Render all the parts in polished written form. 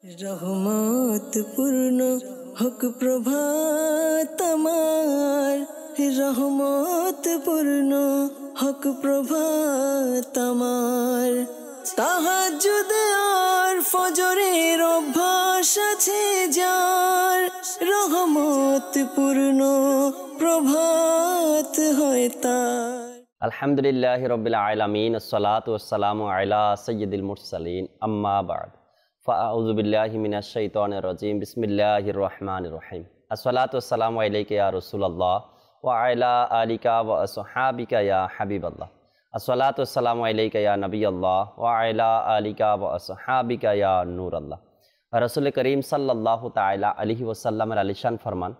রহমত পূর্ণ হক প্রভাত আমার, রহমত পূর্ণ হক প্রভাত আমার। তাহাজ্জুদ আর ফজরের অভ্যাস আছে যার, রহমত পূর্ণ প্রভাত হয় তার। আলহামদুলিল্লাহি রাব্বিল আলামিন, আসসালাতু ওয়াসসালামু আলা সাইয়্যিদিল মুরসালিন, আম্মা বা'দ। ফাআউযু বিল্লাহি মিনাশ শাইতানির রাজীম। বিসমিল্লাহির রহমানির রহিম। আসসালাতু ওয়াসসালামু আলাইকা ইয়া রাসূলুল্লাহ ওয়া আলা আলিকা ওয়া আসহাবিকা ইয়া হাবিবাল্লাহ। আসসালাতু ওয়াসসালামু আলাইকা ইয়া নবিয়াল্লাহ ওয়া আলা আলিকা ওয়া আসহাবিকা ইয়া নূরাল্লাহ। রাসূল করিম সাল্লাল্লাহু তাআলা আলাইহি ওয়াসাল্লামের আলিশান ফরমান,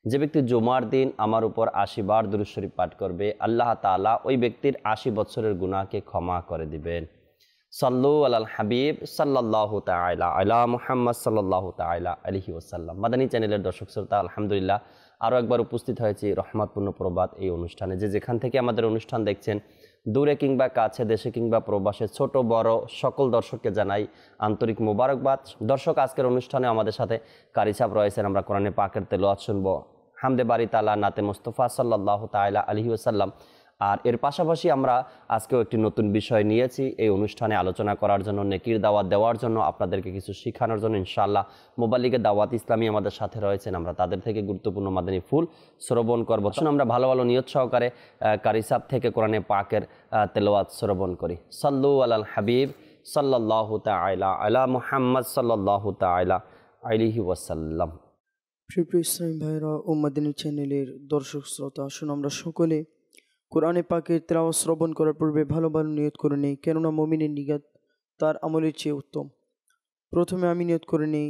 যে ব্যক্তি জুমার দিন আমার উপর ৮০ বার দুরূদ শরীফ পাঠ করবে, আল্লাহ তাআলা ওই ব্যক্তির ৮০ বছরের গুনাহকে ক্ষমা করে দিবেন। সাল্লু আলাল হাবিব সাল্লাল্লাহু তাআলা আলা মুহাম্মদ সাল্লাল্লাহু তাআলা আলাইহি ওয়াসাল্লাম। মাদানী চ্যানেলের দর্শক শ্রোতা, আলহামদুলিল্লাহ আরও একবার উপস্থিত হয়েছি রহমতপূর্ণ প্রবাদ এই অনুষ্ঠানে। যেখান থেকে আমাদের অনুষ্ঠান দেখছেন, দূরে কিংবা কাছে, দেশে কিংবা প্রবাসে, ছোট বড় সকল দর্শককে জানাই আন্তরিক মোবারকবাদ। দর্শক, আজকের অনুষ্ঠানে আমাদের সাথে কারি সাহেব রয়েছেন। আমরা কোরআনে পাকের তেলাওয়াত শুনবো, হামদে বারি তাআলা, নাতে মুস্তাফা সাল্লাল্লাহু তাআলা আলাইহি ওয়াসাল্লাম। আর এর পাশাপাশি আমরা আজকেও একটি নতুন বিষয় নিয়েছি এই অনুষ্ঠানে আলোচনা করার জন্য, নেকির দাওয়াত দেওয়ার জন্য, আপনাদেরকে কিছু শেখানোর জন্য। ইনশাআল্লাহ মোবাল্লিগে দাওয়াত ইসলামী আমাদের সাথে রয়েছেন, আমরা তাদের থেকে গুরুত্বপূর্ণ মাদানী ফুল শ্রবণ করব। আমরা ভালো ভালো নিয়ত সহকারে কারি সাহেব থেকে কোরআনে পাকের তেলাওয়াত শ্রবণ করি। সাল্লু আলাল হাবিব সাল্লাল্লাহু তাআলা আলা মুহাম্মদ সাল্লাল্লাহু তাআলা আলাইহি ওয়াসাল্লাম। প্রিয় ইসলামী ভাইরা ও মাদানী চ্যানেলের দর্শক শ্রোতা, আসুন আমরা সকলে কোরআনে পাকের তেলাওয়াত শ্রবণ করার পূর্বে ভালো ভালো নিয়ত করে নেই, কেননা মুমিনের নিয়ত তার আমলের চেয়ে উত্তম। প্রথমে আমি নিয়ত করে নেই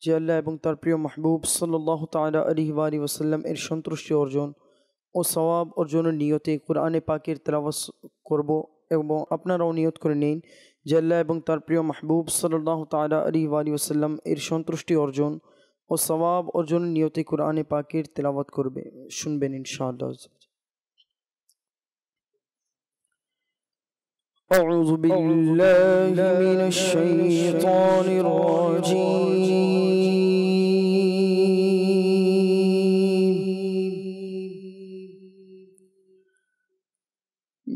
যে আল্লাহ এবং তার প্রিয় মাহবুব সাল্লাল্লাহু তাআলা আলাইহি ওয়াসাল্লাম এর সন্তুষ্টি অর্জন ও সওয়াব অর্জনের নিয়তে কোরআনে পাকের তেলাওয়াত করব। এবং আপনারাও নিয়ত করে নিন যে আল্লাহ এবং তার প্রিয় মাহবুব সাল্লাল্লাহু তাআলা আলাইহি ওয়াসাল্লাম এর সন্তুষ্টি অর্জন ও সওয়াব অর্জনের নিয়তে কোরআনে পাকের তেলাওয়াত করবে। শুনবেন ইনশাআল্লাহ। أعوذ بالله من الشيطان الرجيم.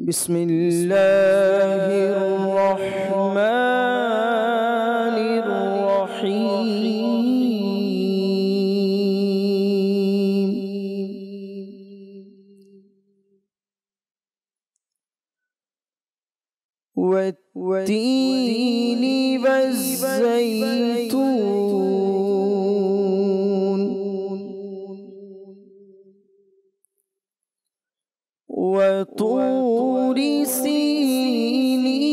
بسم الله الرحمن الرحيم. والتين والزيتون وطور سينين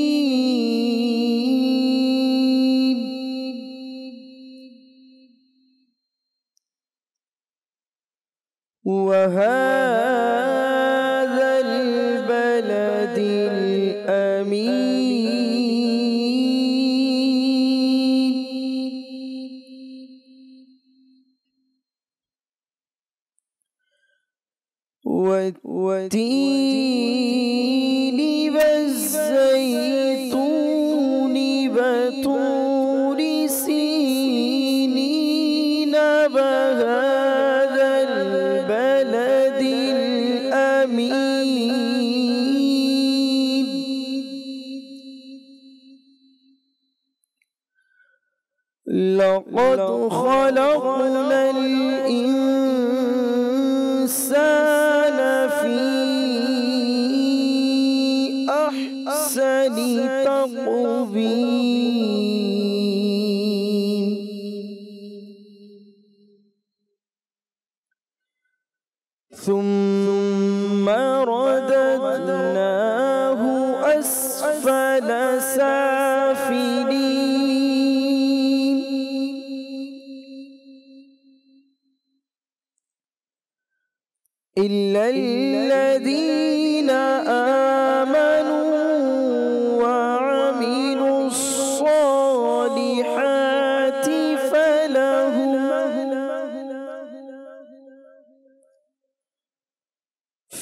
وهذا البلد الأمين والتين والزيتون وطور سينين وهذا البلد الأمين. لقد خلقنا الإنسان في أحسن تقويم. ثم رددناه أسفل سافلين. إلا الذين آمنوا وعملوا الصالحات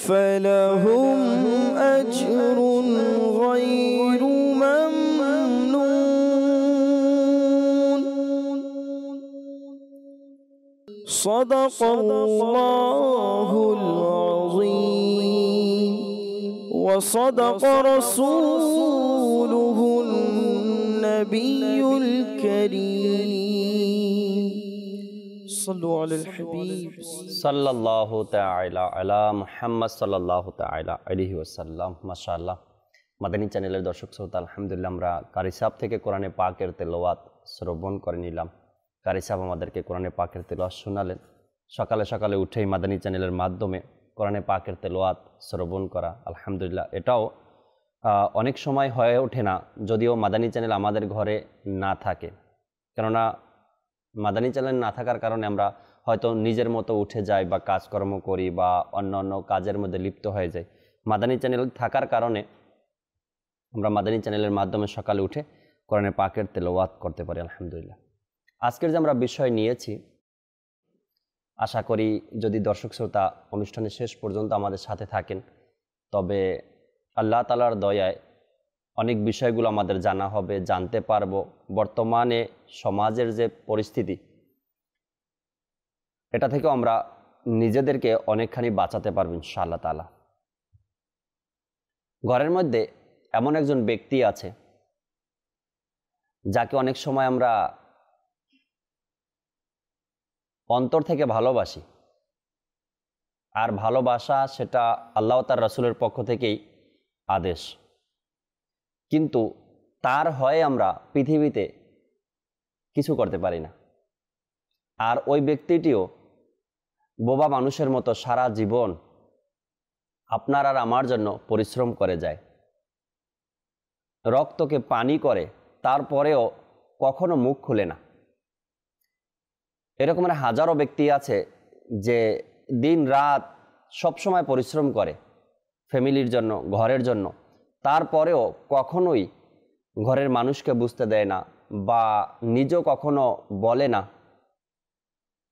فلهم أجر غير ممنون. صدق الله العظيم وصدق رسوله النبي الكريم صلوا على الحبيب সাল্লাল্লাহু তাআলা আলা মুহাম্মদ সাল্লাল্লাহু তাআলা আলাইহি ওয়াসাল্লাম। মাশাআল্লাহ, মাদানী চ্যানেলের দর্শক শ্রোতা, আলহামদুলিল্লাহ আমরা কারি সাহেব থেকে কোরআনে পাকের তেলাওয়াত শ্রবণ করে নিলাম। কারি সাহেব আমাদেরকে কোরআনে পাকের তেলাওয়াত শোনালেন। সকালে সকালে উঠেই মাদানী চ্যানেলের মাধ্যমে কোরআনে পাকের তেলাওয়াত শ্রবণ করা, আলহামদুলিল্লাহ এটাও অনেক সময় হয়ে ওঠে না, যদিও মাদানী চ্যানেল আমাদের ঘরে না থাকে। কেননা মাদানী চ্যানেল না থাকার কারণে আমরা হয়তো নিজের মতো উঠে যাই বা কাজকর্ম করি বা অন্য অন্য কাজের মধ্যে লিপ্ত হয়ে যাই। মাদানী চ্যানেল থাকার কারণে আমরা মাদানী চ্যানেলের মাধ্যমে সকালে উঠে কোরআনে পাকের তেলাওয়াত করতে পারি, আলহামদুলিল্লাহ। আজকের যে আমরা বিষয় নিয়েছি, আশা করি যদি দর্শক শ্রোতা অনুষ্ঠানের শেষ পর্যন্ত আমাদের সাথে থাকেন, তবে আল্লাহ তাআলার দয়ায় অনেক বিষয়গুলো আমাদের জানা হবে, জানতে পারবো। বর্তমানে সমাজের যে পরিস্থিতি, এটা থেকে আমরা নিজেদেরকে অনেকখানি বাঁচাতে পারবো ইনশাআল্লাহ তাআলা। ঘরের মধ্যে এমন একজন ব্যক্তি আছে যাকে অনেক সময় আমরা অন্তর থেকে ভালোবাসি, আর ভালোবাসা সেটা আল্লাহ তার রাসূলের পক্ষ থেকেই আদেশ, কিন্তু তার হয়ে আমরা পৃথিবীতে কিছু করতে পারি না। আর ওই ব্যক্তিটিও বোবা মানুষের মতো সারা জীবন আপনার আর আমার জন্য পরিশ্রম করে যায়, রক্তকে পানি করে, তারপরেও কখনো মুখ খুলে না। এরকমের হাজারো ব্যক্তি আছে যে দিন রাত সবসময় পরিশ্রম করে ফ্যামিলির জন্য, ঘরের জন্য, তারপরেও কখনোই ঘরের মানুষকে বুঝতে দেয় না বা নিজেও কখনো বলে না।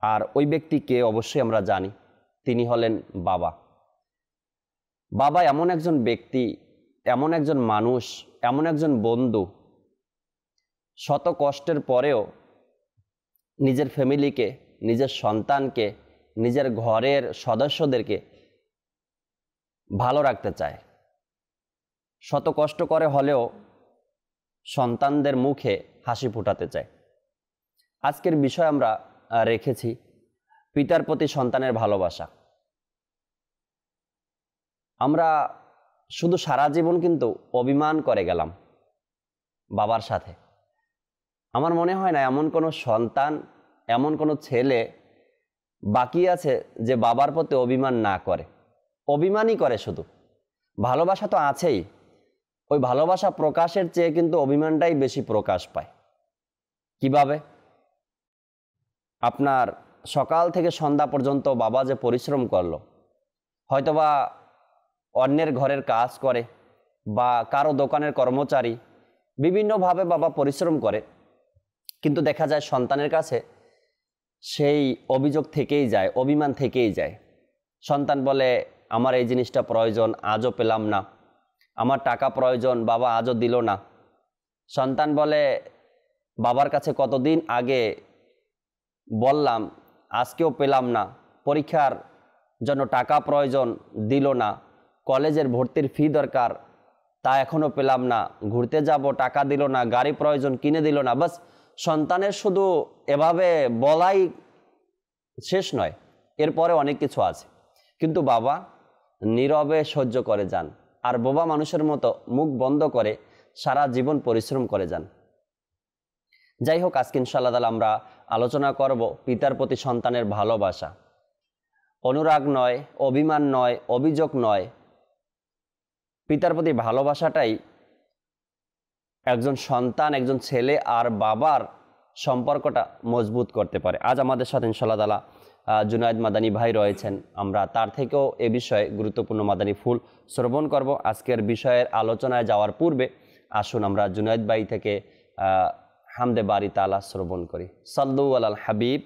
আর ওই ব্যক্তিকে অবশ্যই আমরা জানি, তিনি হলেন বাবা। বাবা এমন একজন ব্যক্তি, এমন একজন মানুষ, এমন একজন বন্ধু, শত কষ্টের পরেও নিজের ফ্যামিলিকে, নিজের সন্তানকে, নিজের ঘরের সদস্যদেরকে ভালো রাখতে চায়। শত কষ্ট করে হলেও সন্তানদের মুখে হাসি ফোটাতে চায়। আজকের বিষয় আমরা রেখেছি পিতার প্রতি সন্তানের ভালোবাসা। আমরা শুধু সারা জীবন কিন্তু অভিমান করে গেলাম বাবার সাথে। আমার মনে হয় না এমন কোনো সন্তান, এমন কোনো ছেলে বাকি আছে যে বাবার প্রতি অভিমান না করে। অভিমানই করে শুধু, ভালোবাসা তো আছেই, ওই ভালোবাসা প্রকাশের চেয়ে কিন্তু অভিমানটাই বেশি প্রকাশ পায়। কিভাবে? আপনার সকাল থেকে সন্ধ্যা পর্যন্ত বাবা যে পরিশ্রম করলো, হয়তোবা অন্যের ঘরের কাজ করে বা কারো দোকানের কর্মচারী, বিভিন্নভাবে বাবা পরিশ্রম করে, কিন্তু দেখা যায় সন্তানের কাছে সেই অভিযোগ থেকেই যায়, অভিমান থেকেই যায়। সন্তান বলে আমার এই জিনিসটা প্রয়োজন, আজও পেলাম না, আমার টাকা প্রয়োজন, বাবা আজও দিল না। সন্তান বলে বাবার কাছে কতদিন আগে বললাম, আজকেও পেলাম না, পরীক্ষার জন্য টাকা প্রয়োজন, দিল না, কলেজের ভর্তির ফি দরকার, তা এখনও পেলাম না, ঘুরতে যাব, টাকা দিল না, গাড়ি প্রয়োজন, কিনে দিল না। বাস সন্তানের শুধু এভাবে বলাই শেষ নয়, এরপরে অনেক কিছু আছে, কিন্তু বাবা নীরবে সহ্য করে যান, আর বোবা মানুষের মতো মুখ বন্ধ করে সারা জীবন পরিশ্রম করে যান। যাই হোক, আজকে ইনশাআল্লাহ তাআলা আমরা আলোচনা করব পিতার প্রতি সন্তানের ভালোবাসা। অনুরাগ নয়, অভিমান নয়, অভিযোগ নয়, পিতার প্রতি ভালোবাসাটাই একজন সন্তান, একজন ছেলে আর বাবার সম্পর্কটা মজবুত করতে পারে। আজ আমাদের সাথে ইনশাআল্লাহ তাআলা জুনায়েদ মাদানী ভাই রয়েছেন, আমরা তার থেকেও এ বিষয়ে গুরুত্বপূর্ণ মাদানী ফুল শ্রবণ করব। আজকের বিষয়ের আলোচনায় যাওয়ার পূর্বে আসুন আমরা জুনায়েদ ভাই থেকে হামদে বারি তাআলা শ্রবণ করি। সাল্লু আলাল হাবিব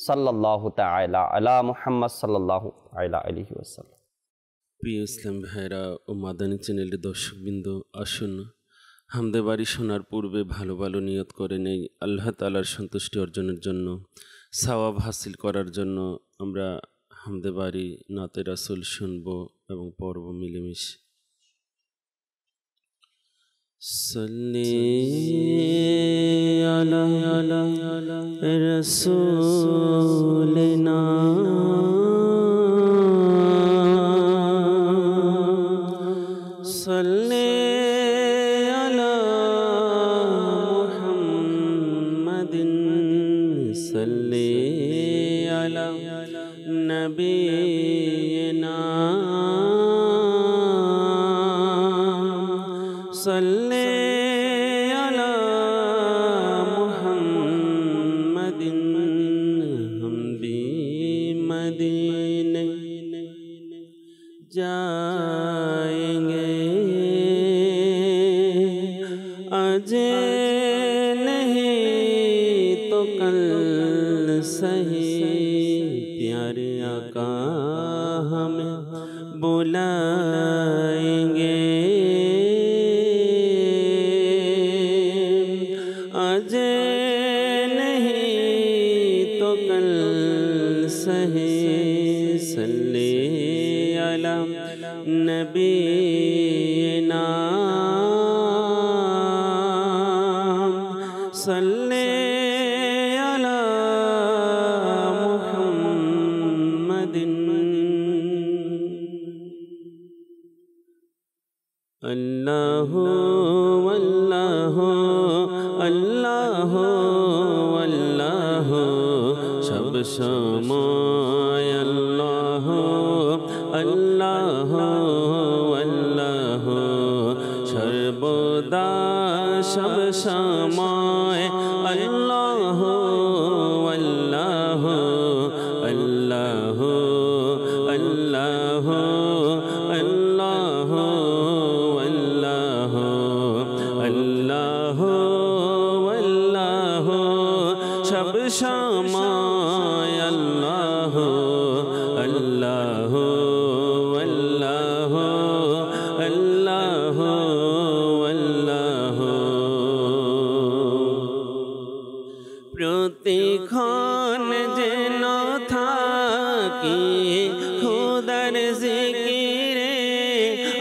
সাল্লাল্লাহু তাআলা আলা মুহাম্মদ সাল্লাল্লাহু আলাইহি ওয়াসাল্লাম। প্রিয় ইসলাম ভাইরা ও মাদানী চ্যানেলের দর্শকবৃন্দ, আসুন হামদে বারি শোনার পূর্বে ভালো ভালো নিয়ত করে নেই আল্লাহ তাআলার সন্তুষ্টি অর্জনের জন্য। সওয়াব হাসিল করার জন্য আমরা হামদে বাড়ি নাতে রাসূল শুনব এবং পড়ব মিলেমিশে। সাল্লি আলা রাসূলিনা সাল্লি আলা মুহাম্মাদিন সাল্লি আলা নবিয়িনা সাল্লি আলা মুহাম্মাদিন हम भी मदीने जाएंगे आज नहीं तो कल सही प्यारे आका हमें बुलाएंगे आज नहीं तो कल सही सल्ले अला नबीना सल्ले अला मुहम्मदिन अल्लाहु अल्लाहु अल्लाहु अल्लाहु सब समय अल्लाहु अल्लाहु अल्लाहु सर्वदा सब समय अल्लाहु अल्लाहु अल्लाहु अल्लाहु अल्लाहु अल्लाहु अल्लाहु सब समय अल्लाहु अल्लाहु अल्लाहु अल्लाहु अल्लाहु प्रतिक्षण जेन थाकी खुदार जिकिरे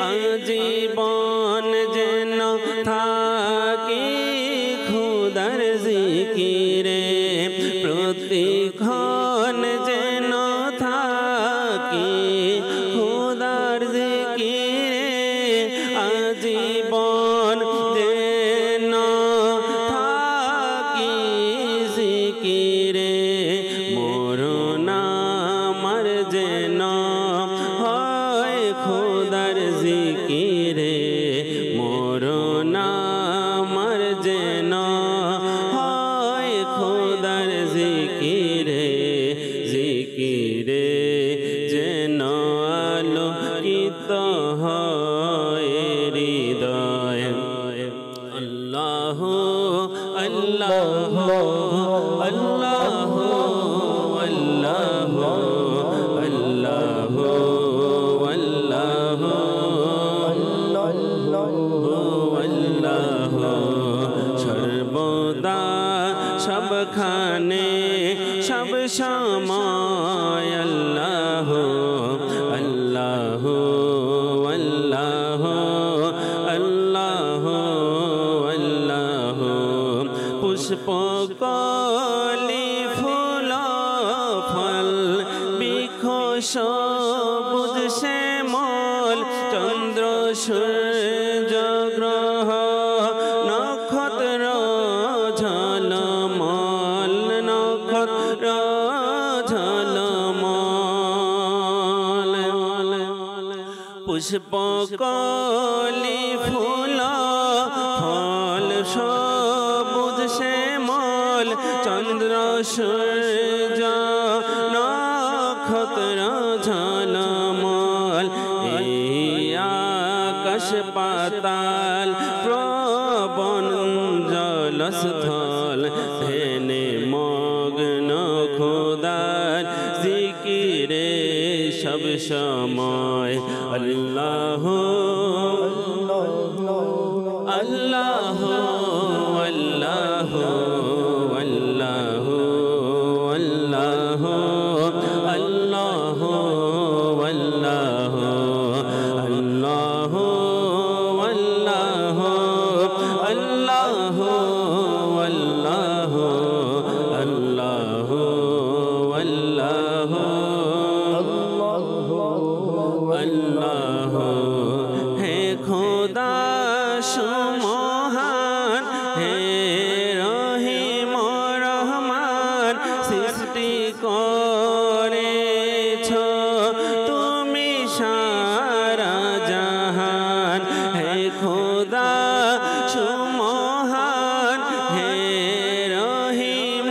आजीवन जेन थाकी खुदार जिकिरे प्रतिक्षण जेन थाकी खुदार जिकिरे आजीवन जेन थाकी जिकिरे मरण आमार जेन হয় খোদার জিকিরে মরণ আমার যেন হয় খোদার জিকিরে জিকিরে যেন আলোকিত হয় হৃদয় আল্লাহ আল্লাহ আল্লাহ আল্লাহ আল্লাহ আল্লাহ সর্বদা সবখানে সব সময় আল্লাহ আল্লাহ আল্লাহ আল্লাহ আল্লাহ পুষ্প কলি ফুল ফল বৃক্ষ সবুজ শ্যামল চন্দ্র সূর্য গ্রহ নক্ষত্র ঝলমল নক্ষত্র ঝলমল পুষ্প কলি ফুল ফল সবুজ শ্যামল চন্দ্র সূর্য নক্ষত্র ঝলমল এই আকাশ পাতাল প্রবন জলস্থল ধেনে মগ্ন খোদার জিকিরে সব সময় আল্লাহ আল্লাহ আল্লাহ আল্লাহ আল্লাহ করেছ তুমি সারা জাহান, হে খোদা সুমহান, হে রহিম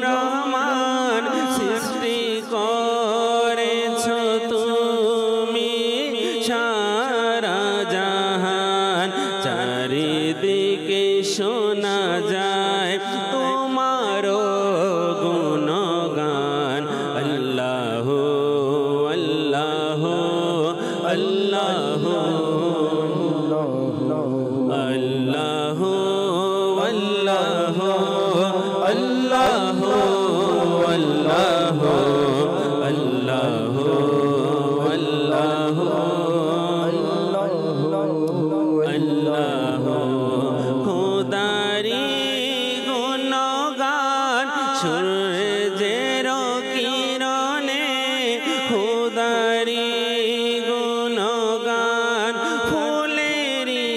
রহমান, সৃষ্টি করেছ তুমি সারা জাহান। চারিদিকে শোনা যায় তোমারও গুণগান। আল্লাহ আল্লাহ আল্লাহ আল্লাহ আল্লাহ আল্লাহ আল্লাহ আল্লাহ আল্লাহ খোদারি গুণগান সূর্যের কিরণে, খোদারি গুণগান ফুলেরি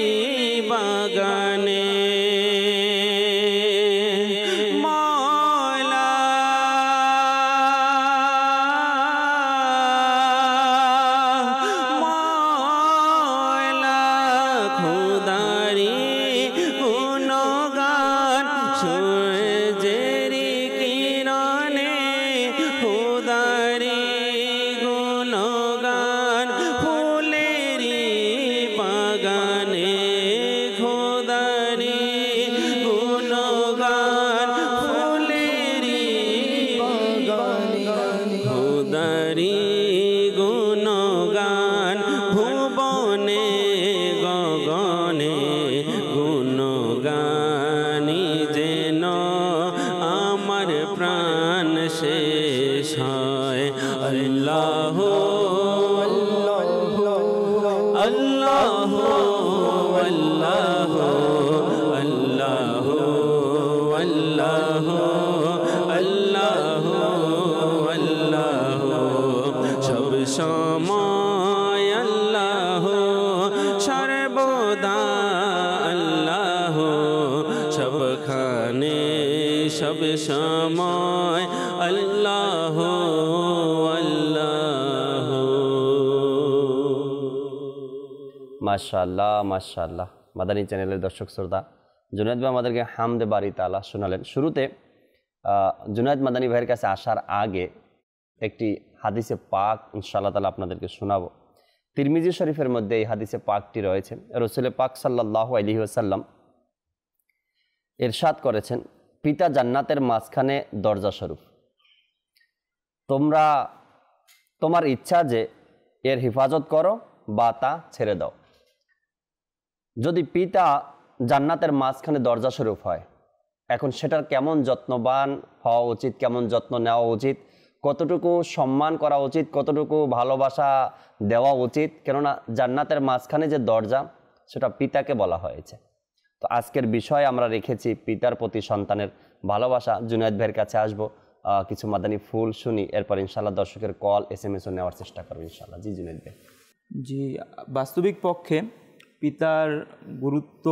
বাগানে। মওলা মওলা খোদারি গুণগান সূর্যেরি কিরণে, খোদারি গুণগান ফুলেরি বাগানে। খোদারি গুণগান ফুলেরি বাগানে, খোদারি গুণগান ভুবনে গগনে। গুণগানি যেন আমার প্রাণ শেষ হয়। আল্লাহ আল্লাহ আল্লাহ আল্লাহ আল্লাহ আল্লাহ আল্লাহ সব সময় আল্লাহ, সর্বদা আল্লাহ, সবখানে সব সময় আল্লাহ আল্লাহ। মাশাআল্লাহ মাশাআল্লাহ। মাদানী চ্যানেলের দর্শক শ্রোতা, জুনায়েদ ভাই আমাদেরকে হামদে বারি তাআলা শোনালেন। শুরুতে জুনায়েদ মাদানী ভাইয়ের কাছে আসার আগে একটি হাদিসে পাক ইনশাআল্লাহ তাআলা আপনাদেরকে শোনাবো। তিরমিজি শরীফের মধ্যে এই হাদিসে পাকটি রয়েছে। রাসূল পাক সাল্লাল্লাহু আলাইহি ওয়াসাল্লাম ইরশাদ করেছেন, পিতা জান্নাতের মাঝখানে দরজা স্বরূপ। তোমার ইচ্ছা যে এর হেফাজত করো বা তা ছেড়ে দাও। যদি পিতা জান্নাতের মাঝখানে দরজা স্বরূপ হয়, এখন সেটার কেমন যত্নবান হওয়া উচিত, কেমন যত্ন নেওয়া উচিত, কতটুকু সম্মান করা উচিত, কতটুকু ভালোবাসা দেওয়া উচিত। কেননা জান্নাতের মাঝখানে যে দরজা, সেটা পিতাকে বলা হয়েছে। তো আজকের বিষয় আমরা রেখেছি পিতার প্রতি সন্তানের ভালোবাসা। জুনায়েদ ভাইয়ের কাছে আসবো, কিছু মাদানী ফুল শুনি, এরপর ইনশাআল্লাহ দর্শকের কল SMS-ও নেওয়ার চেষ্টা করবো ইনশাআল্লাহ। জি জুনায়েদ ভাই। জি, বাস্তবিক পক্ষে পিতার গুরুত্ব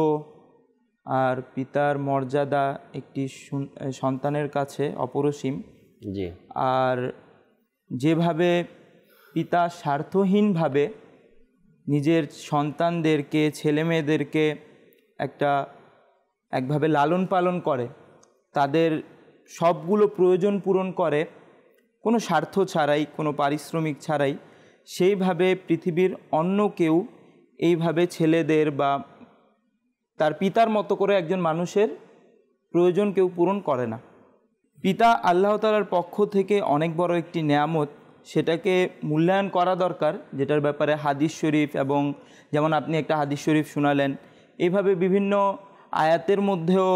আর পিতার মর্যাদা একটি সন্তানের কাছে অপরিসীম। জি। আর যেভাবে পিতা স্বার্থহীনভাবে নিজের সন্তানদেরকে, ছেলেমেয়েদেরকে একভাবে লালন পালন করে, তাদের সবগুলো প্রয়োজন পূরণ করে কোনো স্বার্থ ছাড়াই, কোনো পারিশ্রমিক ছাড়াই, সেইভাবে পৃথিবীর অন্য কেউ এইভাবে ছেলেদের বা তার পিতার মতো করে একজন মানুষের প্রয়োজন কেউ পূরণ করে না। পিতা আল্লাহ তাআলার পক্ষ থেকে অনেক বড় একটি নেয়ামত, সেটাকে মূল্যায়ন করা দরকার, যেটার ব্যাপারে হাদিস শরীফ, এবং যেমন আপনি একটা হাদিস শরীফ শোনালেন, এইভাবে বিভিন্ন আয়াতের মধ্যেও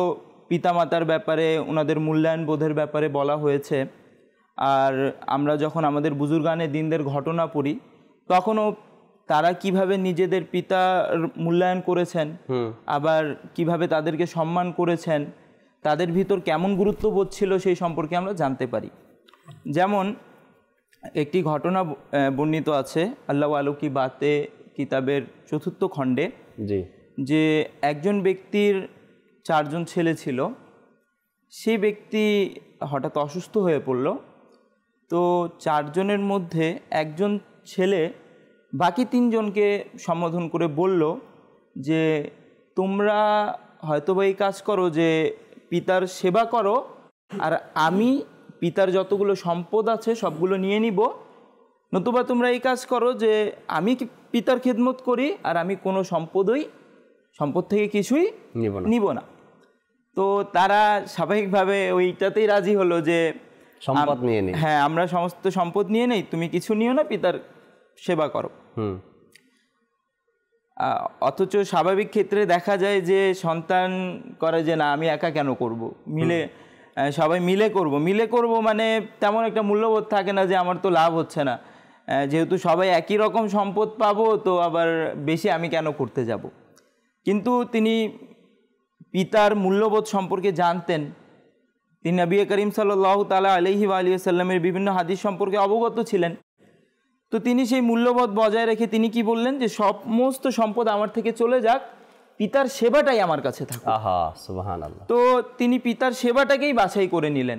পিতামাতার ব্যাপারে, ওনাদের মূল্যায়ন বোধের ব্যাপারে বলা হয়েছে। আর আমরা যখন আমাদের বুজুর্গানে দিনদের ঘটনা পড়ি, তখনও তারা কিভাবে নিজেদের পিতার মূল্যায়ন করেছেন, আবার কিভাবে তাদেরকে সম্মান করেছেন, তাদের ভিতর কেমন গুরুত্ববোধ ছিল, সেই সম্পর্কে আমরা জানতে পারি। যেমন একটি ঘটনা বর্ণিত আছে আল্লাহ আলো কি বাতে কিতাবের ৪র্থ খণ্ডে, যে একজন ব্যক্তির 4জন ছেলে ছিল। সেই ব্যক্তি হঠাৎ অসুস্থ হয়ে পড়ল। তো 4 জনের মধ্যে একজন ছেলে বাকি 3 জনকে সম্বোধন করে বলল যে তোমরা হয়তোবা এই কাজ করো যে পিতার সেবা করো, আর আমি পিতার যতগুলো সম্পদ আছে সবগুলো নিয়ে নিব, নতুবা তোমরা এই কাজ করো যে আমি পিতার খেদমত করি আর আমি কোনো সম্পদ থেকে কিছুই নিব না। তো তারা স্বাভাবিকভাবে ওইটাতেই রাজি হলো যে সম্পদ নিয়ে নিই, হ্যাঁ আমরা সমস্ত সম্পদ নিয়ে নেই, তুমি কিছু নিও না, পিতার সেবা করো। অথচ স্বাভাবিক ক্ষেত্রে দেখা যায় যে সন্তান করে যে না আমি একা কেন করব, সবাই মিলে করব মানে তেমন একটা মূল্যবোধ থাকে না যে আমার তো লাভ হচ্ছে না, যেহেতু সবাই একই রকম সম্পদ পাবো তো আবার বেশি আমি কেন করতে যাব। কিন্তু তিনি পিতার মূল্যবোধ সম্পর্কে জানতেন, তিনি নবী করিম সাল্লাল্লাহু তাআলা আলাইহি ওয়া আলিহি ওয়াসাল্লামের বিভিন্ন হাদিস সম্পর্কে অবগত ছিলেন। তো তিনি সেই মূল্যবোধ বজায় রেখে তিনি কি বললেন যে সমস্ত সম্পদ আমার থেকে চলে যাক, পিতার সেবাটাই আমার কাছে থাকুক। আহা সুবহানাল্লাহ। তো তিনি পিতার সেবাটাকেই বাছাই করে নিলেন,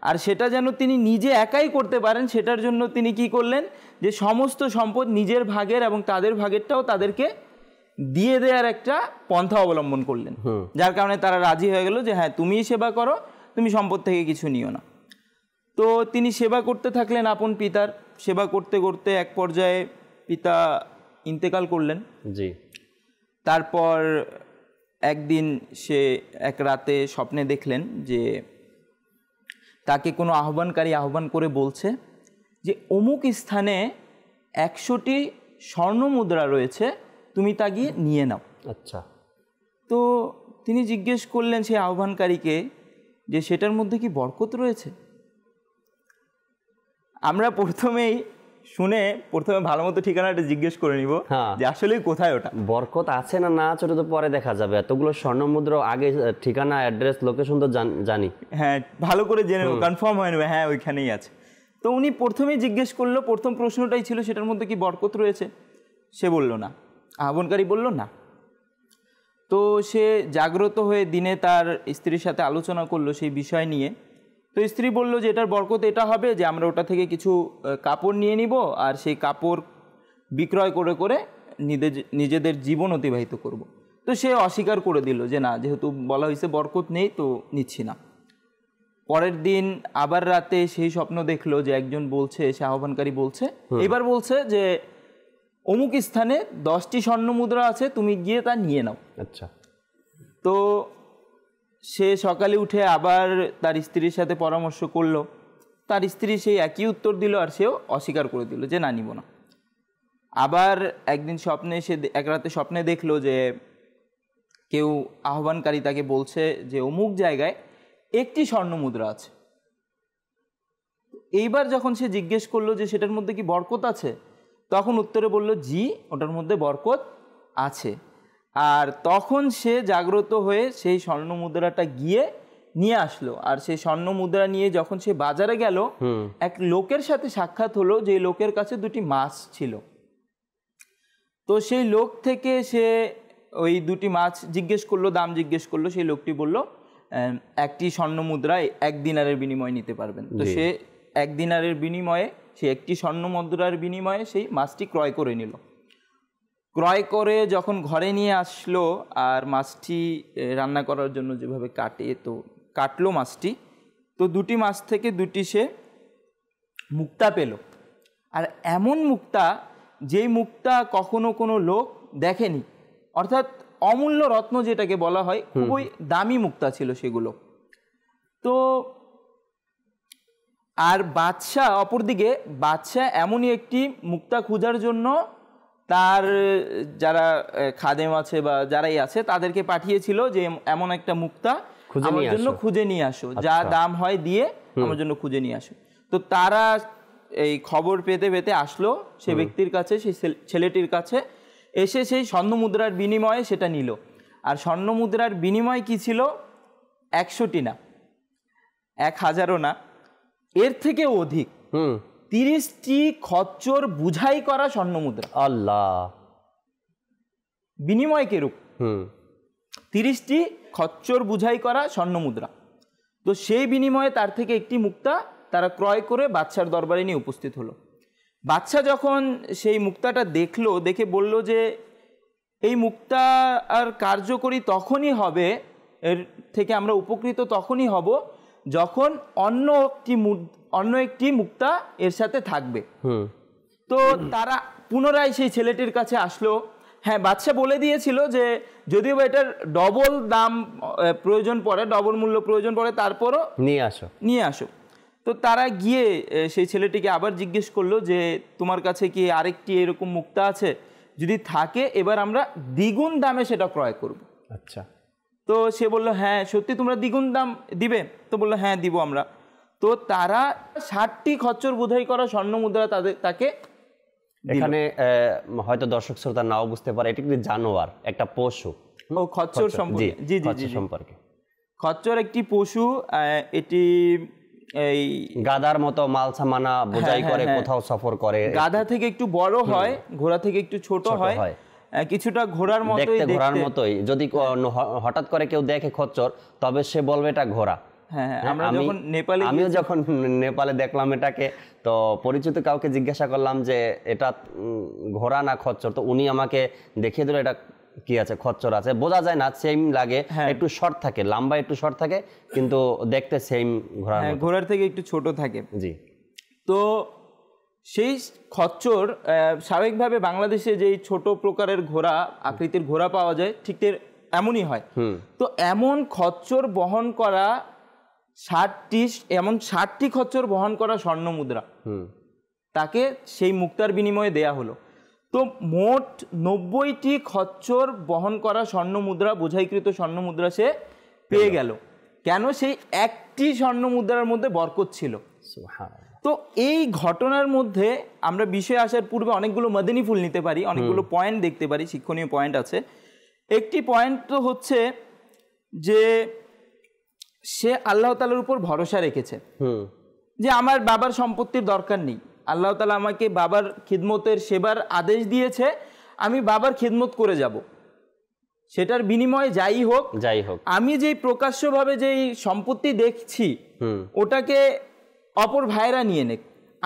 আর সেটা যেন তিনি নিজে একাই করতে পারেন সেটার জন্য তিনি কি করলেন যে সমস্ত সম্পদ নিজের ভাগের এবং তাদের ভাগেরটাও তাদেরকে দিয়ে দেওয়ার একটা পন্থা অবলম্বন করলেন, যার কারণে তারা রাজি হয়ে গেল যে হ্যাঁ তুমিই সেবা করো, তুমি সম্পদ থেকে কিছু নিও না। তো তিনি সেবা করতে থাকলেন আপন পিতার, সেবা করতে করতে এক পর্যায়ে পিতা ইন্তেকাল করলেন। জি। তারপর একদিন সে এক রাতে স্বপ্নে দেখলেন যে তাকে কোনো আহ্বানকারী আহ্বান করে বলছে যে অমুক স্থানে 100টি স্বর্ণ মুদ্রা রয়েছে, তুমি তা গিয়ে নিয়ে নাও। আচ্ছা। তো তিনি জিজ্ঞেস করলেন সেই আহ্বানকারীকে যে সেটার মধ্যে কি বরকত রয়েছে। আমরা প্রথমে ভালো মতো ঠিকানাটা জিজ্ঞেস করে নিব যে আসলে কোথায় ওটা বরকত আছে না না আছে তো পরে দেখা যাবে, এতগুলো স্বর্ণ মুদ্রা আগে ঠিকানা অ্যাড্রেস লোকেশন তো জানি, হ্যাঁ ভালো করে জেনে নেব, কনফার্ম হয়ে নেবে হ্যাঁ ওইখানেই আছে। তো উনি প্রথমেই জিজ্ঞেস করলো, প্রথম প্রশ্নটাই ছিল সেটার মধ্যে কি বরকত রয়েছে, সে বলল না, আহ্বানকারী বলল না। তো সে জাগ্রত হয়ে দিনে তার স্ত্রীর সাথে আলোচনা করলো সেই বিষয় নিয়ে। তো স্ত্রী বলল যে এটার বরকত এটা হবে যে আমরা ওটা থেকে কিছু কাপড় নিয়ে নিব আর সেই কাপড় বিক্রয় করে করে নিজেদের জীবন অতিবাহিত করব। তো সে অস্বীকার করে দিল যে না, যেহেতু বলা হয়েছে বরকত নেই তো নিচ্ছি না। পরের দিন আবার রাতে সেই স্বপ্ন দেখলো যে একজন বলছে, সে আহ্বানকারী বলছে, এবার বলছে যে অমুক স্থানে 10টি স্বর্ণ মুদ্রা আছে, তুমি গিয়ে তা নিয়ে নাও। আচ্ছা। তো সে সকালে উঠে আবার তার স্ত্রীর সাথে পরামর্শ করলো, তার স্ত্রী সেই একই উত্তর দিল আর সেও অস্বীকার করে দিল যে না নিব না। আবার একদিন এক রাতে স্বপ্নে দেখলো যে কেউ আহ্বানকারী তাকে বলছে যে অমুক জায়গায় 1টি স্বর্ণ মুদ্রা আছে। এইবার যখন সে জিজ্ঞেস করলো যে সেটার মধ্যে কি বরকত আছে, তখন উত্তরে বলল জি ওটার মধ্যে বরকত আছে। আর তখন সে জাগ্রত হয়ে সেই স্বর্ণ মুদ্রাটা গিয়ে নিয়ে আসলো, আর সেই স্বর্ণ মুদ্রা নিয়ে যখন সে বাজারে গেল এক লোকের সাথে সাক্ষাৎ হলো, যে লোকের কাছে 2টি মাছ ছিল। তো সেই লোক থেকে সে ওই 2টি মাছ জিজ্ঞেস করলো, দাম জিজ্ঞেস করলো। সেই লোকটি বলল 1টি স্বর্ণ মুদ্রায় 1 দিনারের বিনিময়ে নিতে পারবেন। তো সে 1 দিনারের বিনিময়ে, সে 1টি স্বর্ণ মুদ্রার বিনিময়ে সেই মাছটি ক্রয় করে নিল। ক্রয় করে যখন ঘরে নিয়ে আসলো আর মাছটি রান্না করার জন্য যেভাবে কাটে, তো কাটলো মাছটি। তো 2টি মাছ থেকে 2টি সে মুক্তা পেল, আর এমন মুক্তা যেই মুক্তা কখনো কোনো লোক দেখেনি, অর্থাৎ অমূল্য রত্ন যেটাকে বলা হয়, খুবই দামি মুক্তা ছিল সেগুলো। তো আর বাদশাহ, অপরদিকে বাদশাহ এমনই একটি মুক্তা খোঁজার জন্য তার যারা খাদেম আছে বা যারাই আছে তাদেরকে পাঠিয়েছিল যে এমন একটা মুক্তা আমার জন্য খুঁজে নিয়ে আসো, যা দাম হয় দিয়ে আমার জন্য খুঁজে নিয়ে আসো। তো তারা এই খবর পেতে পেতে আসলো সে ব্যক্তির কাছে, সেই ছেলেটির কাছে, এসে সেই স্বর্ণ মুদ্রার বিনিময়ে সেটা নিল। আর স্বর্ণ মুদ্রার বিনিময় কি ছিল? 100টি না, 1000ও না, এর থেকে অধিক 30টি খচ্চর বুঝাই করা স্বর্ণ মুদ্রা। আল্লাহ, বিনিময় কেরূপ? 30টি খচ্চর বুঝাই করা স্বর্ণ মুদ্রা। তো সেই বিনিময়ে তার থেকে একটি মুক্তা তারা ক্রয় করে বাদশার দরবারে নিয়ে উপস্থিত হলো। বাদশা যখন সেই মুক্তাটা দেখলো, দেখে বলল যে এই মুক্তা আর কার্যকরী তখনই হবে, এর থেকে আমরা উপকৃত তখনই হব যখন অন্য একটি মুক্তা এর সাথে থাকবে। তো তারা পুনরায় সেই ছেলেটির কাছে আসলো। হ্যাঁ, বাদশা বলে দিয়েছিল যে যদিও এটার ডবল দাম প্রয়োজন পড়ে, ডবল মূল্য প্রয়োজন পড়ে, তারপরও নিয়ে আসো। তো তারা গিয়ে সেই ছেলেটিকে আবার জিজ্ঞেস করলো যে তোমার কাছে কি আরেকটি এরকম মুক্তা আছে? যদি থাকে এবার আমরা দ্বিগুণ দামে সেটা ক্রয় করব। আচ্ছা। তো সে বললো হ্যাঁ সত্যি তোমরা দ্বিগুণ দাম দিবে? তো বললো হ্যাঁ দিব আমরা। তো তারা 60টি খচ্চর বোঝাই করা স্বর্ণ মুদ্রা তাকে, এখানে হয়তো দর্শক শ্রোতা নাও বুঝতে পারে এটা কিন্তু জানোয়ার, একটা পশু। ও খচ্চর সম্পর্কে, জি জি জি সম্পর্কে। খচ্চর একটি পশু, এটি এই গাধার মতো মাল সামানা বোঝাই করে কোথাও সফর করে। গাধা থেকে একটু বড় হয়, ঘোড়া থেকে একটু ছোট হয়, কিছুটা ঘোড়ার মতোই দেখতে, ঘোড়ার মতোই। যদি হঠাৎ করে কেউ দেখে খচ্চর তবে সে বলবে এটা ঘোড়া। আমিও যখন নেপালে দেখলাম এটাকে, তো পরিচিত কাউকে জিজ্ঞাসা করলাম যে এটা ঘোড়া না খচ্চর, তো উনি আমাকে দেখিয়ে দিল এটা কি আছে, খচ্চর আছে। বোঝা যায় না, সেম লাগে, একটু শর্ট থাকে, লম্বা একটু শর্ট থাকে, কিন্তু দেখতে সেম ঘোড়ার থেকে একটু ছোট থাকে। জি। তো সেই খচ্চর স্বাভাবিকভাবে বাংলাদেশে যেই ছোট প্রকারের ঘোড়া আকৃতির ঘোড়া পাওয়া যায় ঠিক এমনই হয়। তো এমন খচ্চর বহন করা 60টি খচ্চর বহন করা স্বর্ণ মুদ্রা তাকে সেই মুক্তার বিনিময়ে দেয়া হলো। তো মোট 90টি খচ্চর বহন করা স্বর্ণ মুদ্রা, বোঝাইকৃত স্বর্ণ মুদ্রা সে পেয়ে গেল। কেন? সেই একটি স্বর্ণ মুদ্রার মধ্যে বরকত ছিল। তো এই ঘটনার মধ্যে আমরা বিষয়ে আসার পূর্বে অনেকগুলো মদনী ফুল নিতে পারি, অনেকগুলো পয়েন্ট দেখতে পারি, শিক্ষণীয় পয়েন্ট আছে। একটি পয়েন্ট তো হচ্ছে যে সে আল্লাহ তাআলার উপর ভরসা রেখেছে যে আমার বাবার সম্পত্তির দরকার নেই, আল্লাহ তাআলা আমাকে বাবার খিদমতের সেবার আদেশ দিয়েছে, আমি বাবার খিদমত করে যাব, সেটার বিনিময়ে যাই হোক আমি যেই প্রকাশ্যভাবে যেই সম্পত্তি দেখছি ওটাকে অপর ভাইরা নিয়ে নেক।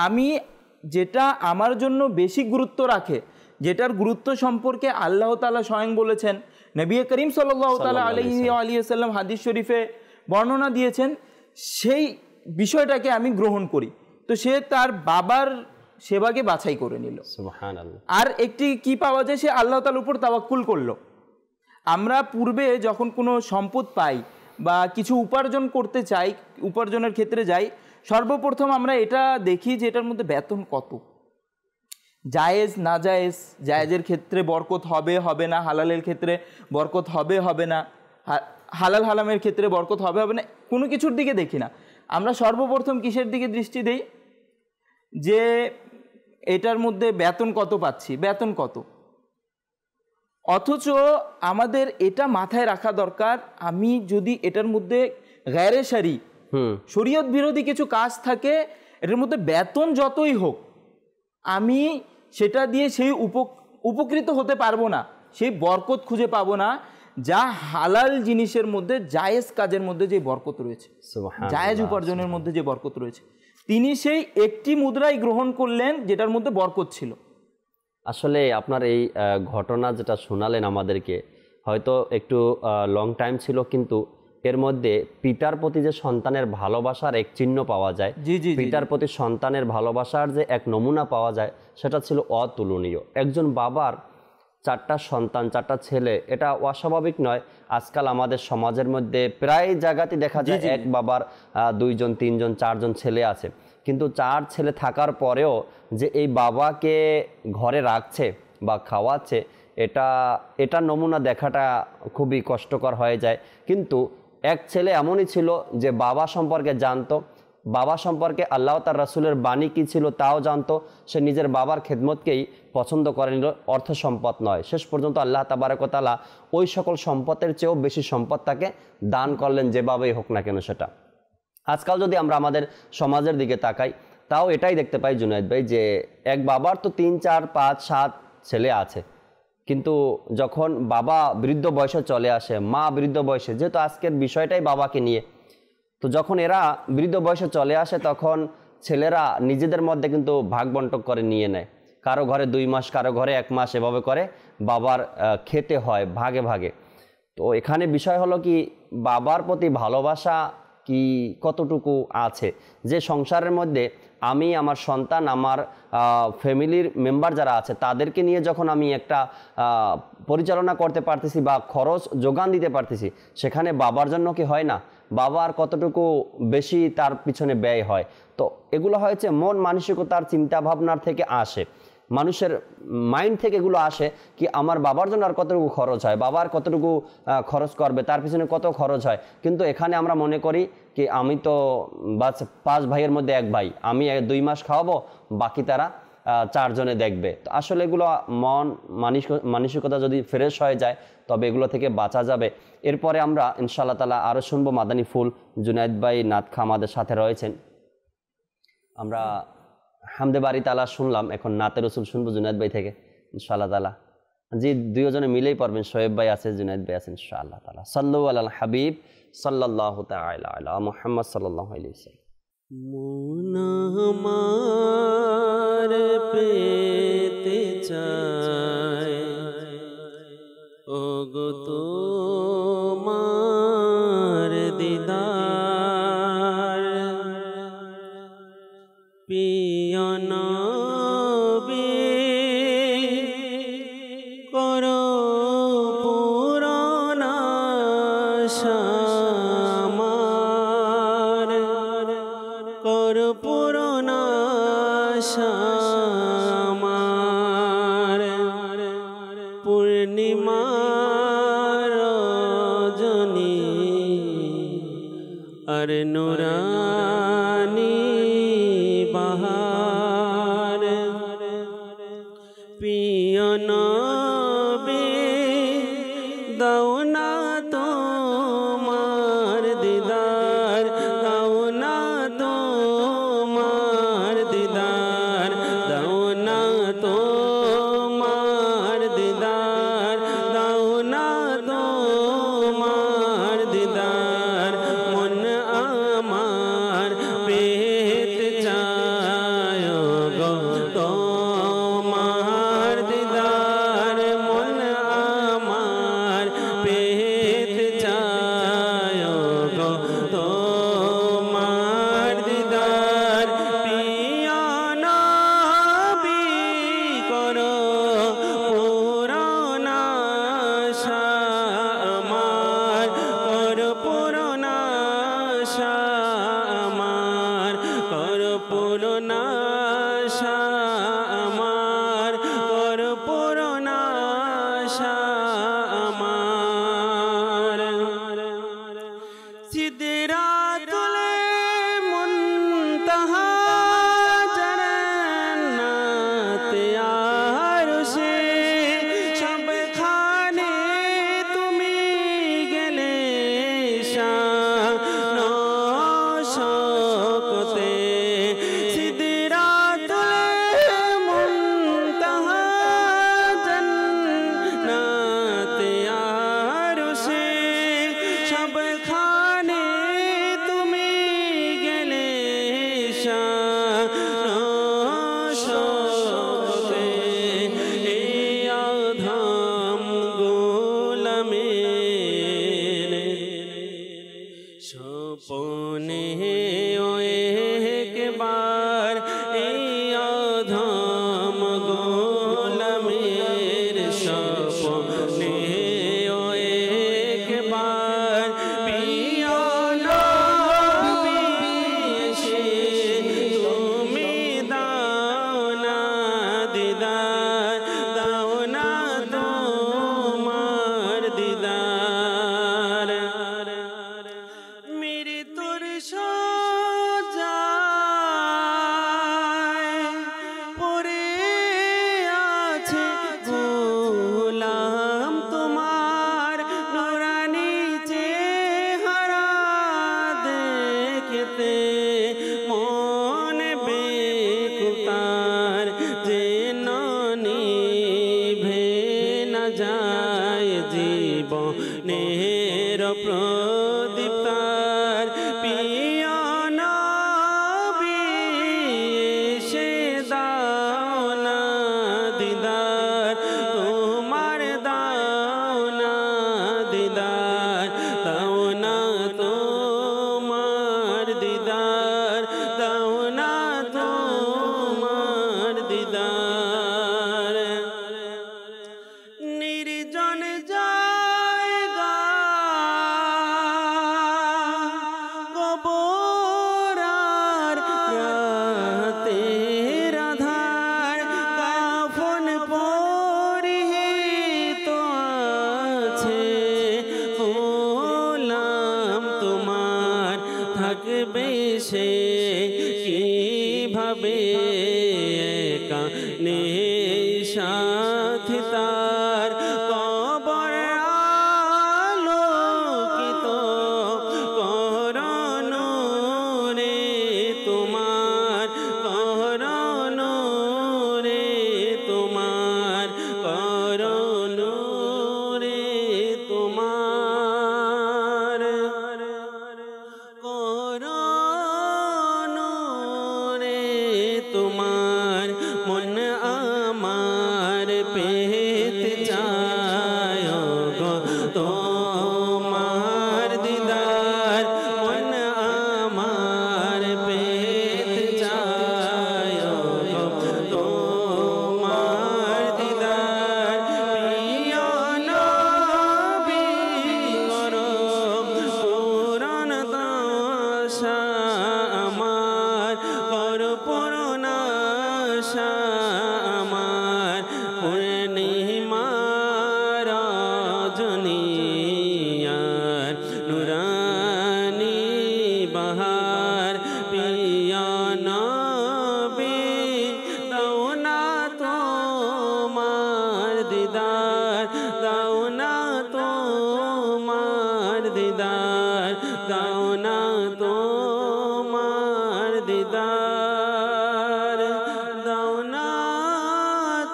আমি যেটা আমার জন্য বেশি গুরুত্ব রাখে, যেটার গুরুত্ব সম্পর্কে আল্লাহ তাআলা স্বয়ং বলেছেন, নবী করিম সাল্লাল্লাহু তাআলা আলাইহি ওয়া সাল্লাম হাদিস শরীফে বর্ণনা দিয়েছেন, সেই বিষয়টাকে আমি গ্রহণ করি। তো সে তার বাবার সেবাকে বাছাই করে নিল। সুবহানাল্লাহ। আর একটি কি পাওয়া যায়, সে আল্লাহ তাআলার উপর তাওয়াক্কুল করলো। আমরা পূর্বে যখন কোনো সম্পদ পাই বা কিছু উপার্জন করতে চাই, উপার্জনের ক্ষেত্রে যাই, সর্বপ্রথম আমরা এটা দেখি যে এটার মধ্যে বেতন কত, জায়েজ না জায়েজ, জায়েজের ক্ষেত্রে বরকত হবে হবে না, হালালের ক্ষেত্রে বরকত হবে হবে না, হালাল হারামের ক্ষেত্রে বরকত হবে হবে না, কোনো কিছুর দিকে দেখি না। আমরা সর্বপ্রথম কিসের দিকে দৃষ্টি দেই, যে এটার মধ্যে বেতন কত পাচ্ছি, বেতন কত। অথচ আমাদের এটা মাথায় রাখা দরকার, আমি যদি এটার মধ্যে গায়রে শরী শরীয়ত বিরোধী কিছু কাজ থাকে, এটার মধ্যে বেতন যতই হোক আমি সেটা দিয়ে সেই উপকৃত হতে পারবো না, সেই বরকত খুঁজে পাবো না যা হালাল জিনিসের মধ্যে, জায়েজ কাজের মধ্যে যে বরকত রয়েছে, জায়েজ উপার্জনের মধ্যে যে বরকত রয়েছে। তিনি সেই একটি মুদ্রাই গ্রহণ করলেন যেটার মধ্যে বরকত ছিল। আসলে আপনার এই ঘটনা যেটা শোনালেন আমাদেরকে, হয়তো একটু লং টাইম ছিল, কিন্তু এর মধ্যে পিতার প্রতি যে সন্তানের ভালোবাসার এক চিহ্ন পাওয়া যায়, পিতার প্রতি সন্তানের ভালোবাসার যে এক নমুনা পাওয়া যায়, সেটা ছিল অতুলনীয়। একজন বাবার 4টা সন্তান, 4টা ছেলে, এটা অস্বাভাবিক নয়। আজকাল আমাদের সমাজের মধ্যে প্রায় জায়গাতে দেখা যায় এক বাবার 2 জন 3 জন 4 জন ছেলে আছে, কিন্তু 4 ছেলে থাকার পরেও যে এই বাবাকে ঘরে রাখছে বা খাওয়াচ্ছে, এটা নমুনা দেখাটা খুবই কষ্টকর হয়ে যায়। কিন্তু এক ছেলে এমনই ছিল যে বাবা সম্পর্কে জানতো, বাবা সম্পর্কে আল্লাহ তার রাসূলের বাণী কী ছিল তাও জানতো, সে নিজের বাবার খেদমতকেই পছন্দ করে নিল, অর্থ সম্পদ নয়। শেষ পর্যন্ত আল্লাহ তাবারক ওয়া তাআলা ওই সকল সম্পদের চেয়েও বেশি সম্পদ তাকে দান করলেন, যেভাবেই হোক না কেন সেটা। আজকাল যদি আমরা আমাদের সমাজের দিকে তাকাই, তাও এটাই দেখতে পাই জুনায়েদ ভাই, যে এক বাবার তো 3, 4, 5, 7 ছেলে আছে, কিন্তু যখন বাবা বৃদ্ধ বয়সে চলে আসে, মা বৃদ্ধ বয়সে, যেহেতু আজকের বিষয়টাই বাবাকে নিয়ে, তো যখন এরা বৃদ্ধ বয়সে চলে আসে তখন ছেলেরা নিজেদের মধ্যে কিন্তু ভাগ বন্টন করে নিয়ে নেয়। কারো ঘরে 2 মাস, কারো ঘরে 1 মাস, এভাবে করে বাবার খেতে হয় ভাগে ভাগে। তো এখানে বিষয় হলো কি, বাবার প্রতি ভালোবাসা কি কতটুকু আছে, যে সংসারের মধ্যে আমি আমার সন্তান, আমার ফ্যামিলির মেম্বার যারা আছে তাদেরকে নিয়ে যখন আমি একটা পরিচালনা করতে পারতেছি বা খরচ যোগান দিতে পারতেছি, সেখানে বাবার জন্য কি হয় না, বাবার কতটুকু বেশি তার পিছনে ব্যয় হয়। তো এগুলো হয়েছে মন মানসিকতার চিন্তা ভাবনার থেকে আসে, মানুষের মাইন্ড থেকে এগুলো আসে কি আমার বাবার জন্য আর কতটুকু খরচ হয়, বাবার কতটুকু খরচ করবে, তার পিছনে কত খরচ হয়। কিন্তু এখানে আমরা মনে করি কি আমি তো বাস 5 ভাইয়ের মধ্যে 1 ভাই, আমি 2 মাস খাওয়াবো, বাকি তারা 4 জনে দেখবে। তো আসলে এগুলো মন মানসিকতা যদি ফ্রেশ হয়ে যায় তবে এগুলো থেকে বাঁচা যাবে। এরপরে আমরা ইনশাআল্লাহ তাআলা আরও শুনবো মাদানী ফুল। জুনায়েদ ভাই নাতখা আমাদের সাথে রয়েছেন। আমরা হামদে বাড়ি তালা শুনলাম, এখন নাতে রসুল শুনবো জুনায়েদ ভাই থেকে ইনশাআল্লাহ তাআলা। জি, দুজনে মিলেই পারবেন, শোয়েব ভাই আছে, জুনায়েদ ভাই আছে ইনশাআল্লাহ তাআলা। সাল্লু আলাল হাবিব সাল্লাল্লাহু তাআলা আলা মুহাম্মদ সাল্লাল্লাহু আলাইহি ওয়াসাল্লাম। মন আমার পেতে চায় ওগো তোমার দিদার, প্রিয় নবী করো পূরণ আশা আমার, করো পূরণ আশা আমার। পূর্ণিমার রজনী আর নুরানি বাহার, প্রিয় নবী দাও না তোমার দিদার, দাও না তোমার দিদার, দাও না তোমার দিদার, দাও না তোমার দিদার। মন আমার পেতে চায় গো তোমার দিদার, মন আমার পেতে চায় গো তোমার দিদার। প্রিয় নবী করো পূরণ আশা আমার, করো পূরণ আশা আমার, করো পূরণ আশা আমার, করো পূরণ আশা আমার। সিদরাতুল মুনতাহা জান্নাতে আরশে সবখানে তুমি গেলে শান শওকতে। সিদরাতুল মুনতাহা জান্নাতে আরশে সবখানে তুমি গেলে শান শওকতে। এই আধম গোলামের স্বপনে একবার, এই আধম গোলামের স্বপনে একবার, প্রিয় নবী এসে ভাবে একা নেই সাথী তার, কবর আলোকিত করনো রে তোমার, করনো রে তোমার, করনো রে তোমার, করনো রে তোমার। মন আমার পেতে চায় গো তোমার দিদার, মন আমার পেতে চায় গো তোমার দিদার। প্রিয় নবী করো পূরণ দশা আমার, করো পূরণ আশা আমার। পূর্ণিমা রজনীয়ার নুরানি বাহার, প্রিয় নবী দাও না তোমার দিদার, দাও না তোমার দিদার, দাও না তোমার দিদার, দাও না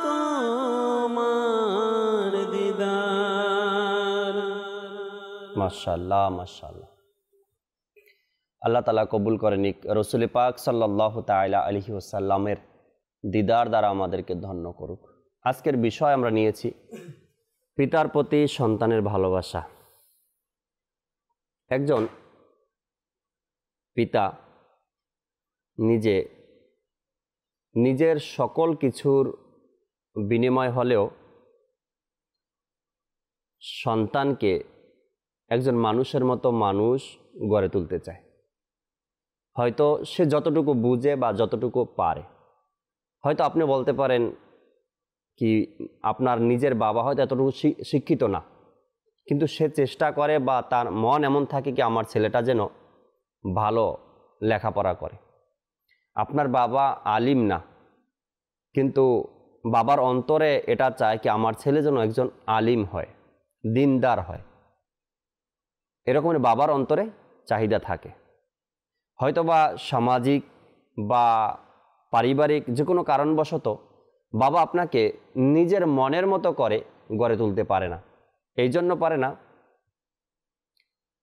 তোমার দিদার। মাশাআল্লাহ মাশাআল্লাহ। আল্লাহ তাআলা কবুল করে নিক। রসুল পাক সাল্লাল্লাহু তাআলা আলাইহি ওয়াসাল্লামের দিদার দ্বারা আমাদেরকে ধন্য করুক। আজকের বিষয় আমরা নিয়েছি পিতার প্রতি সন্তানের ভালোবাসা। একজন পিতা নিজের সকল কিছুর বিনিময় হলেও সন্তানকে একজন মানুষের মতো মানুষ গড়ে তুলতে চায়। হয়তো সে যতটুকু বুঝে বা যতটুকু পারে। হয়তো আপনি বলতে পারেন কি আপনার নিজের বাবা হয়তো এতটুকু শিক্ষিত না, কিন্তু সে চেষ্টা করে বা তার মন এমন থাকে কি আমার ছেলেটা যেন ভালো লেখাপড়া করে। আপনার বাবা আলিম না, কিন্তু বাবার অন্তরে এটা চায় কি আমার ছেলে যেন একজন আলিম হয়, দিনদার হয়। এরকমের বাবার অন্তরে চাহিদা থাকে। হয়তোবা সামাজিক বা পারিবারিক যে কোনো কারণবশত বাবা আপনাকে নিজের মনের মতো করে গড়ে তুলতে পারে না। এই জন্য পারে না,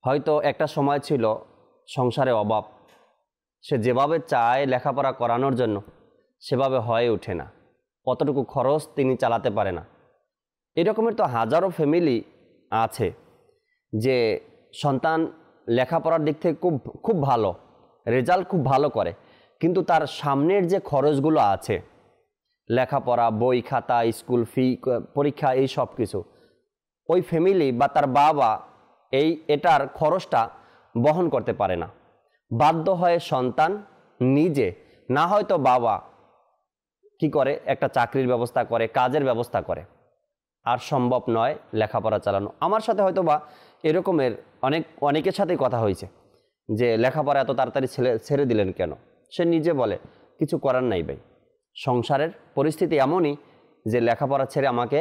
হয়তো একটা সময় ছিল সংসারে অভাব, সে যেভাবে চায় লেখাপড়া করানোর জন্য সেভাবে হয়ে ওঠে না, কতটুকু খরচ তিনি চালাতে পারে না। এরকমের তো হাজারো ফ্যামিলি আছে যে সন্তান লেখাপড়ার দিক থেকে খুব ভালো, রেজাল্ট খুব ভালো করে, কিন্তু তার সামনের যে খরচগুলো আছে, লেখাপড়া, বই খাতা, স্কুল ফি, পরীক্ষা, এই সব কিছু ওই ফ্যামিলি বা তার বাবা এটার খরচটা বহন করতে পারে না। বাধ্য হয়ে সন্তান নিজে, না হয়তো বাবা কি করে একটা চাকরির ব্যবস্থা করে, কাজের ব্যবস্থা করে, আর সম্ভব নয় লেখাপড়া চালানো। আমার সাথে হয়তো বা এরকমের অনেকের সাথেই কথা হয়েছে যে লেখাপড়া এত তাড়াতাড়ি ছেড়ে দিলেন কেন। সে নিজে বলে কিছু করার নাই ভাই, সংসারের পরিস্থিতি এমনই যে লেখাপড়া ছেড়ে আমাকে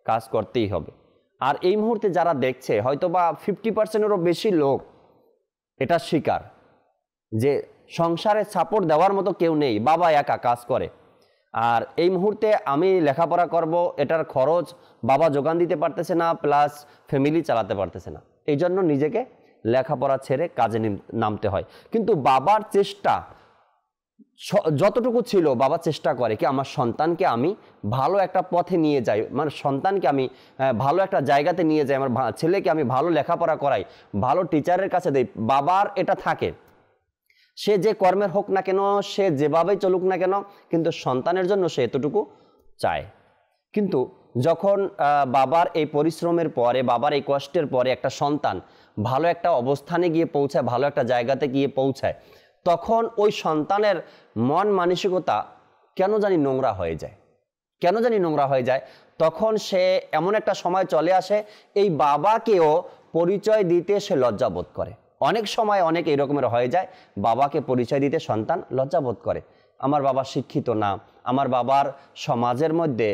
কাজ করতেই হবে। আর এই মুহূর্তে যারা দেখছে হয়তো বা 50%-এরও বেশি লোক এটা স্বীকার যে সংসারে সাপোর্ট দেওয়ার মতো কেউ নেই, বাবা একা কাজ করে, আর এই মুহূর্তে আমি লেখাপড়া করব, এটার খরচ বাবা যোগান দিতে পারতেছে না, প্লাস ফ্যামিলি চালাতে পারতেছে না। এই জন্য নিজেকে লেখাপড়া ছেড়ে কাজে নামতে হয়। কিন্তু বাবার চেষ্টা যতটুকু ছিল, বাবা চেষ্টা করে কি আমার সন্তানকে আমি ভালো একটা পথে নিয়ে যাই, মানে সন্তানকে আমি ভালো একটা জায়গাতে নিয়ে যাই, আমার ছেলেকে আমি ভালো লেখাপড়া করাই, ভালো টিচারের কাছে দেই। বাবার এটা থাকে, সে যে কর্মের হোক না কেন, সে যেভাবেই চলুক না কেন, কিন্তু সন্তানের জন্য সে এতটুকু চায়। কিন্তু যখন বাবার এই পরিশ্রমের পরে, বাবার এই কষ্টের পরে একটা সন্তান ভালো একটা অবস্থানে গিয়ে পৌঁছায়, ভালো একটা জায়গাতে গিয়ে পৌঁছায়, তখন ওই সন্তানের মন মানসিকতা কেন জানি নোংরা হয়ে যায়, কেন জানি নোংরা হয়ে যায়। তখন সে এমন একটা সময় চলে আসে, এই বাবাকেও পরিচয় দিতে সে লজ্জাবোধ করে। অনেক সময় অনেক এই রকমের হয়ে যায়, বাবাকে পরিচয় দিতে সন্তান লজ্জাবোধ করে। আমার বাবা শিক্ষিত না, আমার বাবার সমাজের মধ্যে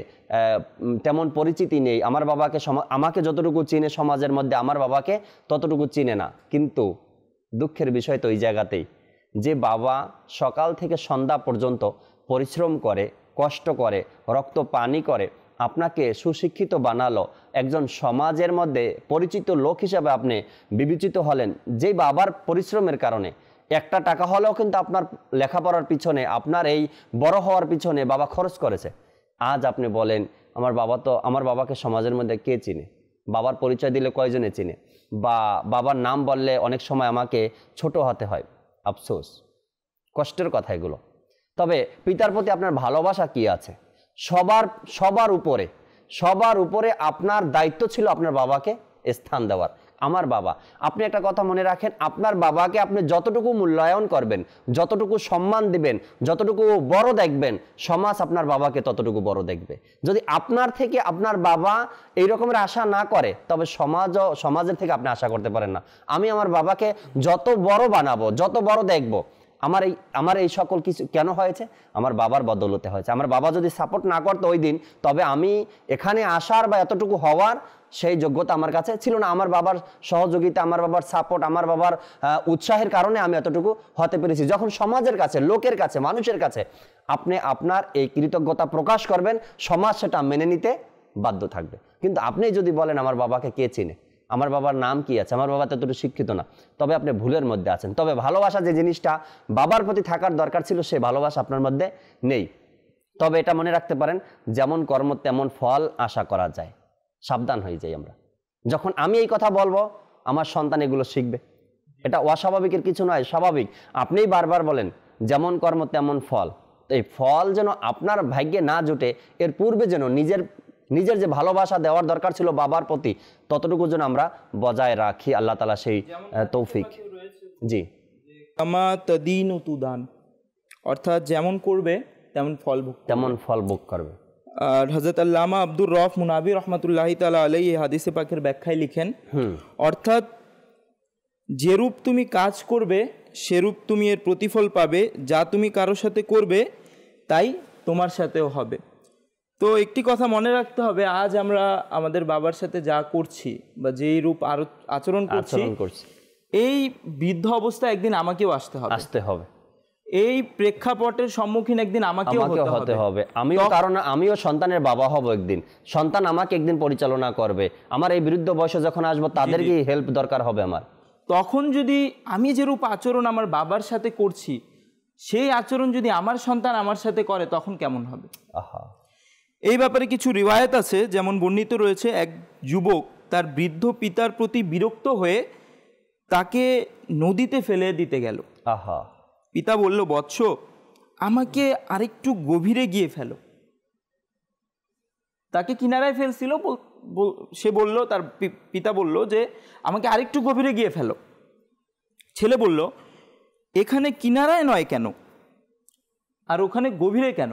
তেমন পরিচিতি নেই, আমার বাবাকে আমাকে যতটুকু চিনে সমাজের মধ্যে আমার বাবাকে ততটুকু চিনে না। কিন্তু দুঃখের বিষয় তো এই জায়গাতেই, যে বাবা সকাল থেকে সন্ধ্যা পর্যন্ত পরিশ্রম করে, কষ্ট করে, রক্ত পানি করে, আপনাকে সুশিক্ষিত বানালো, একজন সমাজের মধ্যে পরিচিত লোক হিসাবে আপনি বিবেচিত হলেন, যে বাবার পরিশ্রমের কারণে। একটা টাকা হলেও কিন্তু আপনার লেখাপড়ার পিছনে, আপনার এই বড় হওয়ার পিছনে বাবা খরচ করেছে। আজ আপনি বলেন আমার বাবাকে সমাজের মধ্যে কে চিনে? বাবার পরিচয় দিলে কয়জনে চিনে? বা বাবার নাম বললে অনেক সময় আমাকে ছোট হতে হয়। আফসোস, কষ্টের কথা এগুলো। তবে পিতার প্রতি আপনার ভালোবাসা কি আছে? সবার উপরে আপনার দায়িত্ব ছিল আপনার বাবাকে স্থান দেওয়ার। আমার বাবা, আপনি একটা কথা মনে রাখেন, আপনার বাবাকে আপনি যতটুকু মূল্যায়ন করবেন, যতটুকু সম্মান দিবেন, যতটুকু বড় দেখবেন, সমাজ আপনার বাবাকে ততটুকু বড় দেখবে। যদি আপনার থেকে আপনার বাবা এই রকমের আশা না করে, তবে সমাজের থেকে আপনি আশা করতে পারেন না। আমি আমার বাবাকে যত বড় বানাবো, যত বড় দেখবো, আমার এই সকল কিছু কেন হয়েছে? আমার বাবার বদৌলতে হয়েছে। আমার বাবা যদি সাপোর্ট না করতো ওই দিন, তবে আমি এখানে আসার বা এতটুকু হওয়ার সেই যোগ্যতা আমার কাছে ছিল না। আমার বাবার সহযোগিতা, আমার বাবার সাপোর্ট, আমার বাবার উৎসাহের কারণে আমি এতটুকু হতে পেরেছি। যখন সমাজের কাছে, লোকের কাছে, মানুষের কাছে আপনি আপনার এই কৃতজ্ঞতা প্রকাশ করবেন, সমাজ সেটা মেনে নিতে বাধ্য থাকবে। কিন্তু আপনি যদি বলেন আমার বাবাকে কে চিনে, আমার বাবার নাম কি আছে, আমার বাবা ততটুকু শিক্ষিত না, তবে আপনি ভুলের মধ্যে আছেন। তবে ভালোবাসা যে জিনিসটা বাবার প্রতি থাকার দরকার ছিল, সেই ভালোবাসা আপনার মধ্যে নেই। তবে এটা মনে রাখতে পারেন, যেমন কর্ম তেমন ফল আশা করা যায়। সাবধান হয়ে যাই আমরা। যখন আমি এই কথা বলবো, আমার সন্তান এগুলো শিখবে। এটা অস্বাভাবিকের কিছু নয়, স্বাভাবিক। আপনিই বারবার বলেন যেমন কর্ম তেমন ফল। তো এই ফল যেন আপনার ভাগ্যে না জুটে, এর পূর্বে যেন নিজের যে ভালোবাসা দেওয়ার দরকার ছিল বাবার প্রতি, ততটুকু যেন আমরা বজায় রাখি। আল্লাহ তাআলা সেই তৌফিক। জি, কামা তাদিনু তুদান, অর্থাৎ যেমন করবে তেমন ফল ভোগ করবে। আর হযরত আল্লামা আব্দুর রউফ মুনাবি রহমাতুল্লাহি তাআলা আলাইহি হাদিসে পাকের ব্যাখ্যায় লিখেন, অর্থাৎ যেরূপ তুমি কাজ করবে সেরূপ তুমি এর প্রতিফল পাবে, যা তুমি কারোর সাথে করবে তাই তোমার সাথেও হবে। তো একটি কথা মনে রাখতে হবে, আজ আমরা আমাদের বাবার সাথে যা করছি বা যেই রূপ আচরণ করছি, এই বৃদ্ধ অবস্থা একদিন আমাকেও আসতে হবে। এই প্রেক্ষাপটের সম্মুখীন একদিন আমাকেও হতে হবে। আমিও সন্তানের বাবা হব একদিন, সন্তান আমাকে একদিন পরিচালনা করবে। আমার এই বৃদ্ধ বয়সে যখন আসবো, তাদেরকে হেল্প দরকার হবে আমার। তখন যদি আমি যেরূপ আচরণ আমার বাবার সাথে করছি, সেই আচরণ যদি আমার সন্তান আমার সাথে করে, তখন কেমন হবে? এই ব্যাপারে কিছু রিওয়ায়াত আছে, যেমন বর্ণিত রয়েছে, এক যুবক তার বৃদ্ধ পিতার প্রতি বিরক্ত হয়ে তাকে নদীতে ফেলে দিতে গেল। পিতা বলল, বৎস, আমাকে আরেকটু গভীরে গিয়ে ফেলো। তাকে কিনারায় ফেলছিল, সে বলল, তার পিতা বলল যে আমাকে আরেকটু গভীরে গিয়ে ফেলো। ছেলে বলল, এখানে কিনারায় নয় কেন, আর ওখানে গভীরে কেন?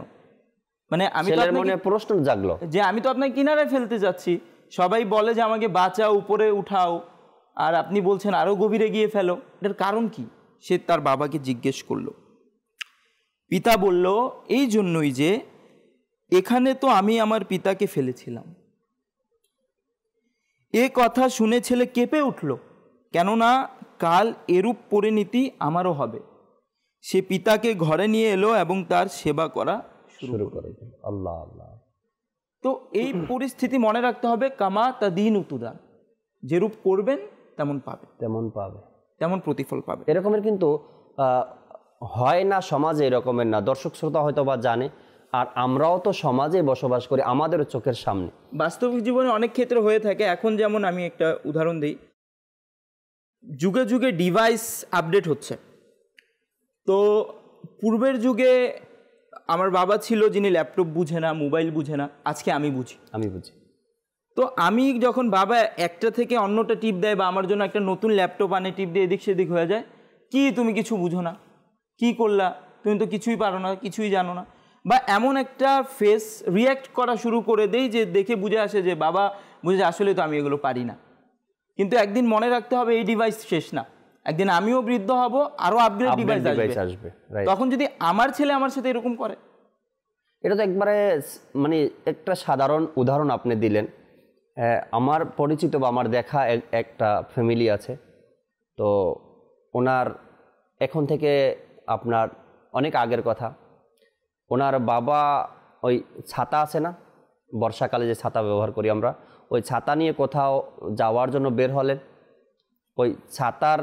মানে প্রশ্ন জাগলো যে আমি তো আপনাকে কিনারায় ফেলতে যাচ্ছি, সবাই বলে যে আমাকে বাঁচাও, উপরে উঠাও, আর আপনি বলছেন আরো গভীরে গিয়ে ফেলো, এটার কারণ কি? সে তার বাবাকে জিজ্ঞেস করলো। পিতা বলল, এই জন্যই যে এখানে তো আমি আমার পিতাকে ফেলেছিলাম। এ কথা শুনে ছেলে কেঁপে উঠল, কেননা কাল এরূপ পরিণতি আমারও হবে। সে পিতাকে ঘরে নিয়ে এলো এবং তার সেবা করা শুরু করে। আল্লাহ আল্লাহ। তো এই পরিস্থিতি মনে রাখতে হবে, কামা তাদিনু তুদান, যেরূপ করবেন তেমন তেমন প্রতিফল পাবে। এরকমের কিন্তু হয় না সমাজে, এরকমের না। দর্শক শ্রোতা হয়তো বা জানে, আর আমরাও তো সমাজে বসবাস করি, আমাদের চোখের সামনে বাস্তবিক জীবনে অনেক ক্ষেত্রে হয়ে থাকে। এখন যেমন আমি একটা উদাহরণ দিই, যুগে যুগে ডিভাইস আপডেট হচ্ছে। তো পূর্বের যুগে আমার বাবা ছিল যিনি ল্যাপটপ বুঝে না, মোবাইল বুঝে না, আজকে আমি বুঝি। তো আমি যখন বাবা একটা থেকে অন্যটা টিপ দেয়, বা আমার জন্য একটা নতুন ল্যাপটপ আনে, টিপ দিয়ে এদিক সেদিক হয়ে যায়, কি তুমি কিছু বুঝো না, কি করলা, তুমি তো কিছুই পারো না, কিছুই জানো না, বা এমন একটা ফেস রিয়্যাক্ট করা শুরু করে দেই যে দেখে বুঝে আসে যে বাবা বুঝে আসলে তো আমি এগুলো পারি না। কিন্তু একদিন মনে রাখতে হবে, এই ডিভাইস শেষ না, একদিন আমিও বৃদ্ধ হব, আরো আপগ্রেড ডিভাইস আসবে, right? তখন যদি আমার ছেলে আমার সাথে এরকম করে, এটা তো একবারে মানে একটা সাধারণ উদাহরণ আপনি দিলেন। আমার পরিচিত বা আমার দেখা একটা ফ্যামিলি আছে, তো ওনার এখন থেকে আপনার অনেক আগের কথা, ওনার বাবা ওই ছাতা আছে না, বর্ষাকালে যে ছাতা ব্যবহার করি আমরা, ওই ছাতা নিয়ে কোথাও যাওয়ার জন্য বের হলেন। ওই ছাতার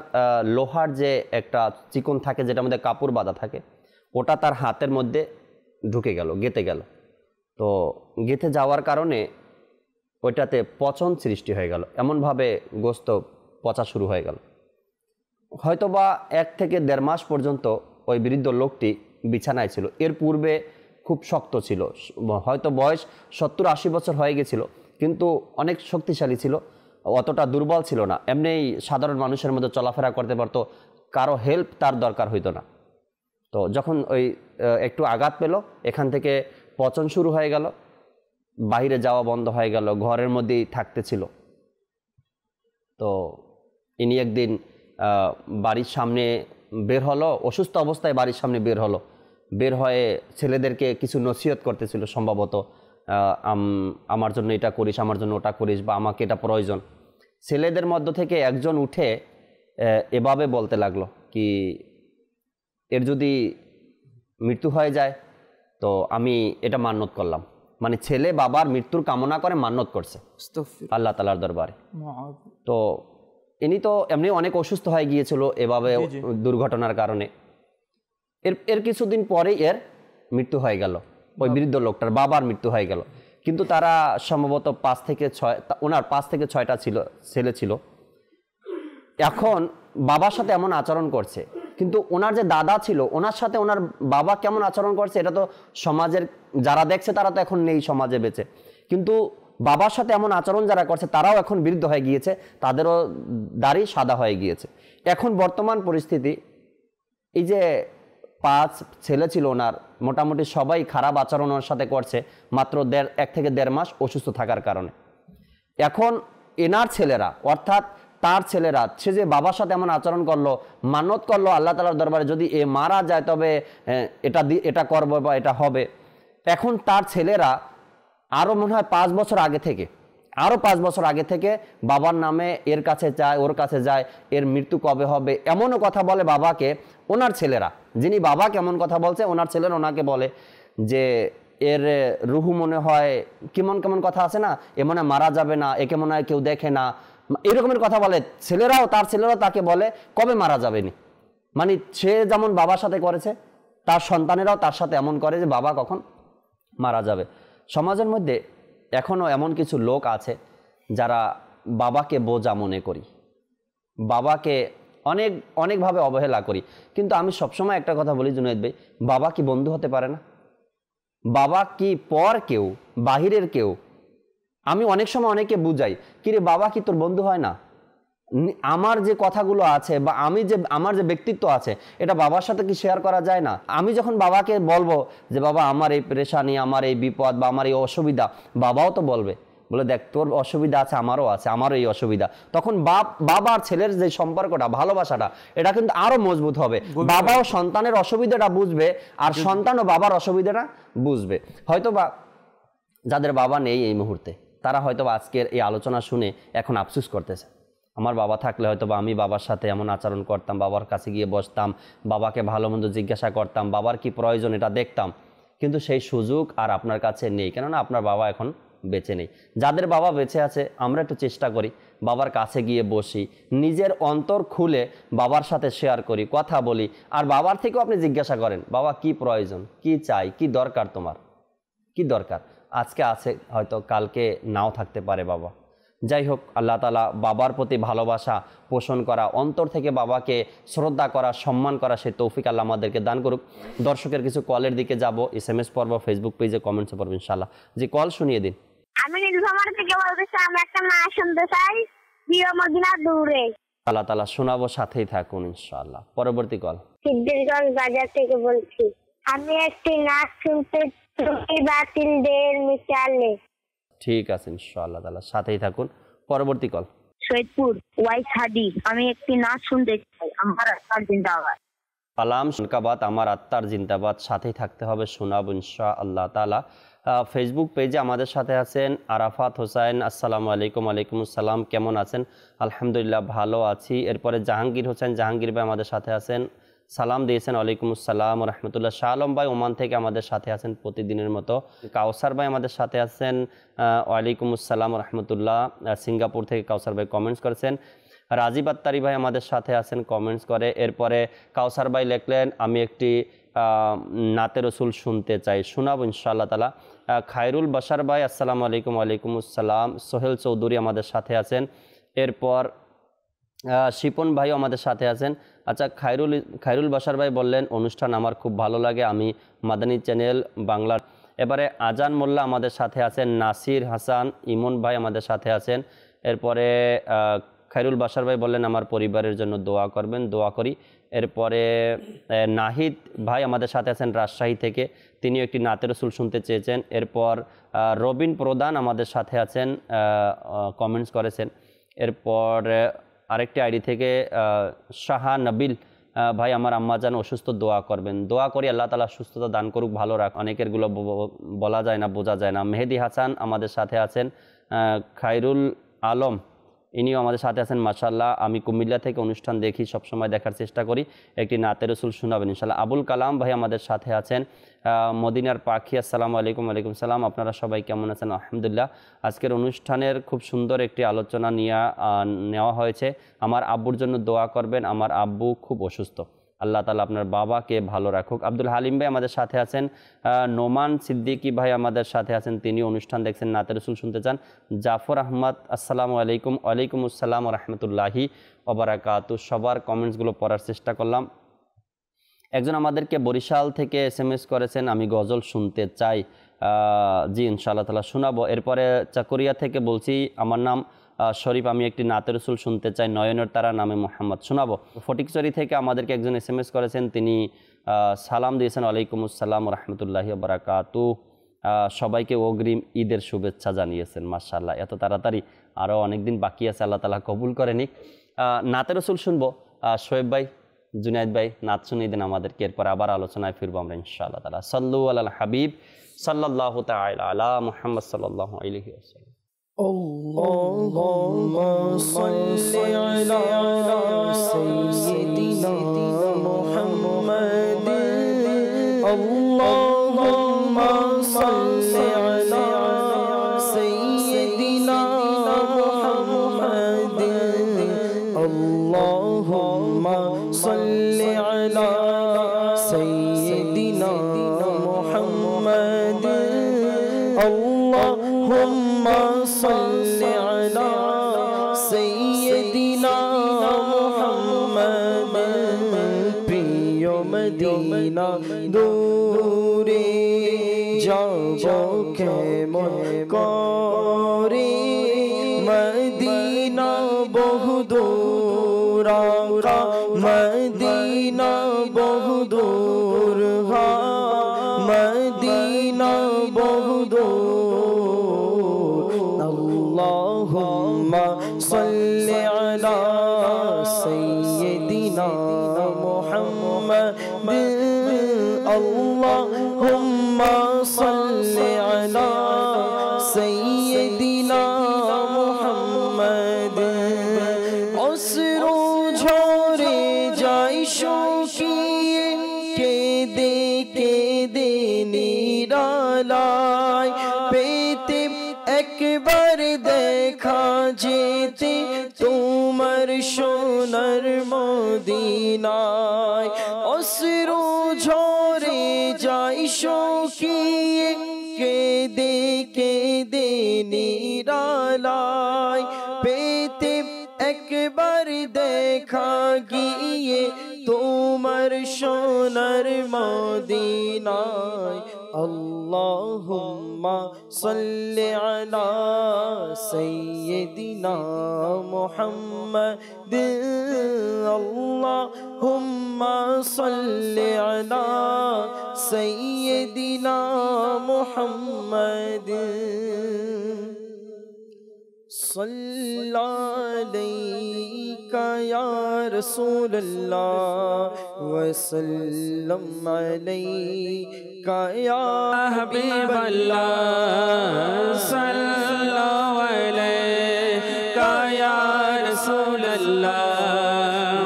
লোহার যে একটা চিকন থাকে যেটার মধ্যে কাপড় বাঁধা থাকে, ওটা তার হাতের মধ্যে ঢুকে গেল, গেঁথে গেল। তো গেঁথে যাওয়ার কারণে ওইটাতে পচন সৃষ্টি হয়ে গেল, এমনভাবে গোস্ত পচা শুরু হয়ে গেল। হয়তোবা 1 থেকে 1.5 মাস পর্যন্ত ওই বৃদ্ধ লোকটি বিছানায় ছিল। এর পূর্বে খুব শক্ত ছিল, হয়তো বয়স 70-80 বছর হয়ে গেছিল, কিন্তু অনেক শক্তিশালী ছিল, অতটা দুর্বল ছিল না, এমনি সাধারণ মানুষের মধ্যে চলাফেরা করতে পারতো, কারো হেল্প তার দরকার হইতো না। তো যখন ওই একটু আঘাত পেল, এখান থেকে পচন শুরু হয়ে গেল, বাইরে যাওয়া বন্ধ হয়ে গেল, ঘরের মধ্যেই থাকতে ছিল। তো ইনি একদিন বাড়ির সামনে বের হলো, অসুস্থ অবস্থায় বাড়ির সামনে বের হলো, বের হয়ে ছেলেদেরকে কিছু নসিহত করতেছিল সম্ভবত, আমার জন্য এটা করিস, আমার জন্য ওটা করিস, বা আমাকে এটা প্রয়োজন। ছেলেদের মধ্য থেকে একজন উঠে এভাবে বলতে লাগলো কি, এর যদি মৃত্যু হয়ে যায় তো আমি এটা মান্যত করলাম। মানে ছেলে বাবার মৃত্যুর কামনা করে মান্যত করছে আল্লাহ তাআলার দরবারে। তো ইনি তো এমনি অনেক অসুস্থ হয়ে গিয়েছিল এভাবে দুর্ঘটনার কারণে। এর কিছুদিন পরে এর মৃত্যু হয়ে গেল, ওই বৃদ্ধ লোকটার বাবার মৃত্যু হয়ে গেল। কিন্তু তারা সম্ভবত 5 থেকে 6, ওনার 5 থেকে 6টা ছেলে ছিল। এখন বাবার সাথে এমন আচরণ করছে, কিন্তু ওনার যে দাদা ছিল ওনার সাথে ওনার বাবা কেমন আচরণ করছে এটা তো সমাজের যারা দেখছে তারা তো এখন নেই সমাজে বেঁচে, কিন্তু বাবার সাথে এমন আচরণ যারা করছে তারাও এখন বৃদ্ধ হয়ে গিয়েছে, তাদেরও দাড়ি সাদা হয়ে গিয়েছে। এখন বর্তমান পরিস্থিতি, এই যে 5 ছেলে ছিল ওনার, মোটামুটি সবাই খারাপ আচরণ ওনার সাথে করছে, মাত্র 1 থেকে 1.5 মাস অসুস্থ থাকার কারণে। এখন এনার ছেলেরা, অর্থাৎ তার ছেলেরা, সে যে বাবার সাথে এমন আচরণ করলো, মানত করলো আল্লাহ তাআলার দরবারে যদি এ মারা যায় তবে এটা করবো বা এটা হবে। এখন তার ছেলেরা আরও মনে হয় 5 বছর আগে থেকে, আরও 5 বছর আগে থেকে বাবার নামে এর কাছে যায়, ওর কাছে যায়, এর মৃত্যু কবে হবে এমনও কথা বলে বাবাকে। ওনার ছেলেরা, যিনি বাবা কেমন কথা বলছে, ওনার ছেলেরা ওনাকে বলে যে এর রুহু মনে হয় কেমন কেমন কথা আছে না, এ মনে হয় মারা যাবে না, একে মনে হয় কেউ দেখে না, এরকমের কথা বলে। তার ছেলেরাও তাকে বলে কবে মারা যাবেনি। মানে সে যেমন বাবার সাথে করেছে, তার সন্তানেরাও তার সাথে এমন করে যে বাবা কখন মারা যাবে। সমাজের মধ্যে এখনও এমন কিছু লোক আছে যারা বাবাকে বোঝা মনে করি, বাবাকে অনেকভাবে অবহেলা করি। কিন্তু আমি সবসময় একটা কথা বলি জুনায়েদ ভাই, বাবা কি বন্ধু হতে পারে না? বাবা কি পর কেউ, বাহিরের কেউ? আমি অনেক সময় অনেকে বুঝাই, কিরে বাবা কি তোর বন্ধু হয় না? আমার যে কথাগুলো আছে বা আমার যে ব্যক্তিত্ব আছে এটা বাবার সাথে কি শেয়ার করা যায় না? আমি যখন বাবাকে বলবো যে বাবা আমার এই পেরেশানি, আমার এই বিপদ বা আমার এই অসুবিধা, বাবাও তো বলবে, বলে দেখ তোর অসুবিধা আছে, আমারও আছে, আমারও এই অসুবিধা। তখন বাবা আর ছেলের যে সম্পর্কটা, ভালোবাসাটা, এটা কিন্তু আরো মজবুত হবে। বাবাও সন্তানের অসুবিধাটা বুঝবে আর সন্তানও বাবার অসুবিধাটা বুঝবে। হয়তো বা যাদের বাবা নেই এই মুহূর্তে, তারা হয়তো আজকের এই আলোচনা শুনে এখন আফসোস করতেছে, আমার বাবা থাকলে হয়তো বা আমি বাবার সাথে এমন আচরণ করতাম, বাবার কাছে গিয়ে বসতাম, বাবাকে ভালো মন্দ জিজ্ঞাসা করতাম, বাবার কি প্রয়োজন এটা দেখতাম। কিন্তু সেই সুযোগ আর আপনার কাছে নেই, কেননা আপনার বাবা এখন বেঁচে নেই। যাদের বাবা বেঁচে আছে আমরা একটু চেষ্টা করি বাবার কাছে গিয়ে বসি, নিজের অন্তর খুলে বাবার সাথে শেয়ার করি, কথা বলি। আর বাবার থেকেও আপনি জিজ্ঞাসা করেন বাবা কি প্রয়োজন, কি চাই, কি দরকার, তোমার কি দরকার। আজকে আছে হয়তো কালকে নাও থাকতে পারে বাবা। যাই হোক, আল্লাহ তাআলা বাবার প্রতি ভালোবাসা পোষণ করা, অন্তর থেকে বাবাকে শ্রদ্ধা করা, সম্মান করা, সেই তৌফিক আল্লাহ আমাদেরকে দান করুক। দর্শকের কিছু কলের দিকে যাব, SMS পড়ব, ফেসবুক পেজে কমেন্টসে পড়ব ইনশাআল্লাহ। যে কল শুনিয়ে দিন। আমি নীলফামারী থেকে বলতেছি, আমি একটা না শুনতে চাই, প্রিয় মদিনা দূরে। আল্লাহ তাআলা শোনাবো, সাথেই থাকুন ইনশাআল্লাহ। পরবর্তী কল। সিদ্দিকগঞ্জ বাজার থেকে বলছি, আমি একটি নাচ শুনতে চাই, বাতিলদের মিশালে। ঠিক আছে ইনশাআল্লাহ তাআলা, সাথেই থাকুন। পরবর্তী কল। সৈয়দপুর ওয়াইস হাদিস। আমি একটি নাচ শুনতে চাই, আমার আত্মার জিন্দাবাদ। কালাম শুনকাবাদ, আমার আত্মার জিন্দাবাদ, সাথেই থাকতে হবে, শোনাবো ইনশা আল্লাহ তাআলা। ফেসবুক পেজে আমাদের সাথে আছেন আরাফাত হোসাইন, আসসালামু আলাইকুম। ওয়ালাইকুম আসসালাম, কেমন আছেন? আলহামদুলিল্লাহ ভালো আছি। এরপরে জাহাঙ্গীর হোসেন, জাহাঙ্গীর ভাই আমাদের সাথে আছেন, সালাম দিয়েছেন, ওয়ালাইকুম আসসালাম রহমতুল্লাহ। শাহ আলম ভাই ওমান থেকে আমাদের সাথে আছেন প্রতিদিনের মতো। কাউসার ভাই আমাদের সাথে আছেন, ওয়ালাইকুম আসসালাম রহমতুল্লাহ। সিঙ্গাপুর থেকে কাউসার ভাই কমেন্টস করেছেন। রাজীব আত্তারি ভাই আমাদের সাথে আছেন কমেন্টস করে। এরপরে কাউসার ভাই লিখলেন, আমি একটি নাতে রসুল শুনতে চাই, শোনাবো ইনশাআল্লাহ তাআলা। খায়রুল বাশার ভাই, আসসালামু আলাইকুম। ওয়ালাইকুম আসসালাম। সোহেল চৌধুরী আমাদের সাথে আছেন। এরপর শিপন ভাইও আমাদের সাথে আছেন। আচ্ছা, খায়রুল বাশার ভাই বললেন, অনুষ্ঠান আমার খুব ভালো লাগে, আমি মাদানী চ্যানেল বাংলার। এবারে আজান মোল্লা আমাদের সাথে আছেন, নাসির হাসান ইমন ভাই আমাদের সাথে আছেন। এরপরে খায়রুল বাশার ভাই বললেন, আমার পরিবারের জন্য দোয়া করবেন, দোয়া করি। এরপরে নাহিদ ভাই আমাদের সাথে আছেন রাজশাহী থেকে, তিনিও একটি নাতে রসুল শুনতে চেয়েছেন। এরপর রবিন প্রধান আমাদের সাথে আছেন, কমেন্টস করেছেন। এরপর আরেকটি আইডি থেকে শাহা নবিল ভাই, আমার আম্মাজান অসুস্থ, দোয়া করবেন। দোয়া করি আল্লাহ তাআলা সুস্থতা দান করুক, ভালো রাখ। অনেকেরগুলো বলা যায় না, বোঝা যায় না। মেহেদি হাসান আমাদের সাথে আছেন। খায়রুল আলম, ইনিও আমাদের সাথে আছেন মাশাআল্লাহ। আমি কুমিল্লা থেকে অনুষ্ঠান দেখি, সবসময় দেখার চেষ্টা করি, একটি নাতে রসুল শোনাবেন ইনশাআল্লাহ। আবুল কালাম ভাই আমাদের সাথে আছেন। মদিনার পাখি, আসসালামু আলাইকুম। ওয়ালাইকুম সালাম, আপনারা সবাই কেমন আছেন? আলহামদুলিল্লাহ। আজকের অনুষ্ঠানের খুব সুন্দর একটি আলোচনা নেওয়া হয়েছে। আমার আব্বুর জন্য দোয়া করবেন, আমার আব্বু খুব অসুস্থ, আল্লাহ তাআলা আপনার বাবাকে ভালো রাখুক। আব্দুল হালিম ভাই আমাদের সাথে আছেন। নোমান সিদ্দিকী ভাই আমাদের সাথে আছেন, তিনি অনুষ্ঠান দেখছেন, নাতে রসুল শুনতে চান। জাফর আহমদ, আসসালামু আলাইকুম। ওয়ালাইকুম আসসালাম রহমতুল্লাহি ওয়া বারাকাতুহু। সবার কমেন্টসগুলো পড়ার চেষ্টা করলাম। একজন আমাদেরকে বরিশাল থেকে SMS করেছেন, আমি গজল শুনতে চাই। জি ইনশাআল্লাহ তাআলা শোনাবো। এরপরে চাকুরিয়া থেকে বলছি, আমার নাম শরীফ, আমি একটি নাতে রসুল শুনতে চাই, নয়নের তারা নামে মোহাম্মদ, শোনাবো। ফটিকচুরি থেকে আমাদেরকে একজন SMS করেছেন, তিনি সালাম দিয়েছেন, ওয়ালাইকুম আসসালাম রহমতুল্লাহি ওয়া বারাকাতুহু। সবাইকে অগ্রিম ঈদের শুভেচ্ছা জানিয়েছেন। মাশাআল্লাহ, এত তাড়াতাড়ি, আরও অনেক দিন বাকি আছে, আল্লাহ তাআলা কবুল করে নিক। নাতে রসুল শুনবো। শোয়েব ভাই, জুনায়েদ ভাই, নাচ শুনিয়ে দেন আমাদেরকে, এরপর আবার আলোচনায় ফিরবো আমরা ইনশাআল্লাহ তাআলা। সাল্লু আলাল হাবিব সাল্লাল্লাহু তাআলা আলা মুহাম্মদ সাল্লাল্লাহু আলাইহি ওয়াসাল্লাম। আল্লাহুম্মা সাল্লি আলা সাইয়্যিদিনা মুহাম্মাদ। আল্লাহুম্মা সাল্লি আলা সাইয়্যিদিনা মুহাম্মাদ। আল্লাহুম্মা সাল্লি আলা সাইয়্যিদিনা মুহাম্মাদ। আল্লাহুম্মা সাল্লি আলা সাইয়্যিদিনা মুহাম্মাদ। প্রিয় মদিনা দূরে যাব কেমন করে, মদিনা বহু দূর, আকা মদিনা বহু দূর, মদিনা বহু দূর। আল্লাহুম্মা সাল্লি আলা সাইয়্যিদিনা মুহাম্মাদ। আল্লাহুম্মা সাল্লি আলা সাইয়্যিদিনা মুহাম্মাদ। অশ্রু ঝরে যায় শুকিয়ে, কেঁদে কেঁদে নিরালায়, পেতে একবার দেখা যেতে তোমার সোনার মদিনায়। অশ্রু ঝরে যায় শুকিয়ে, কেঁদে কেঁদে নিরালায়, পেতে একবার দেখা গিয়ে তোমার সোনার মদিনায়। আল্লাহুম্মা সাল্লি আলা সাইয়্যিদিনা মুহাম্মাদ। আল্লাহুম্মা সাল্লি আলা সাইয়্যিদিনা মুহাম্মাদ। सल्लल्लाहु या रसूल अल्लाह वसल्लम अलैका या हबीब अल्लाह सल्लल्लाहु अलैका या रसूल अल्लाह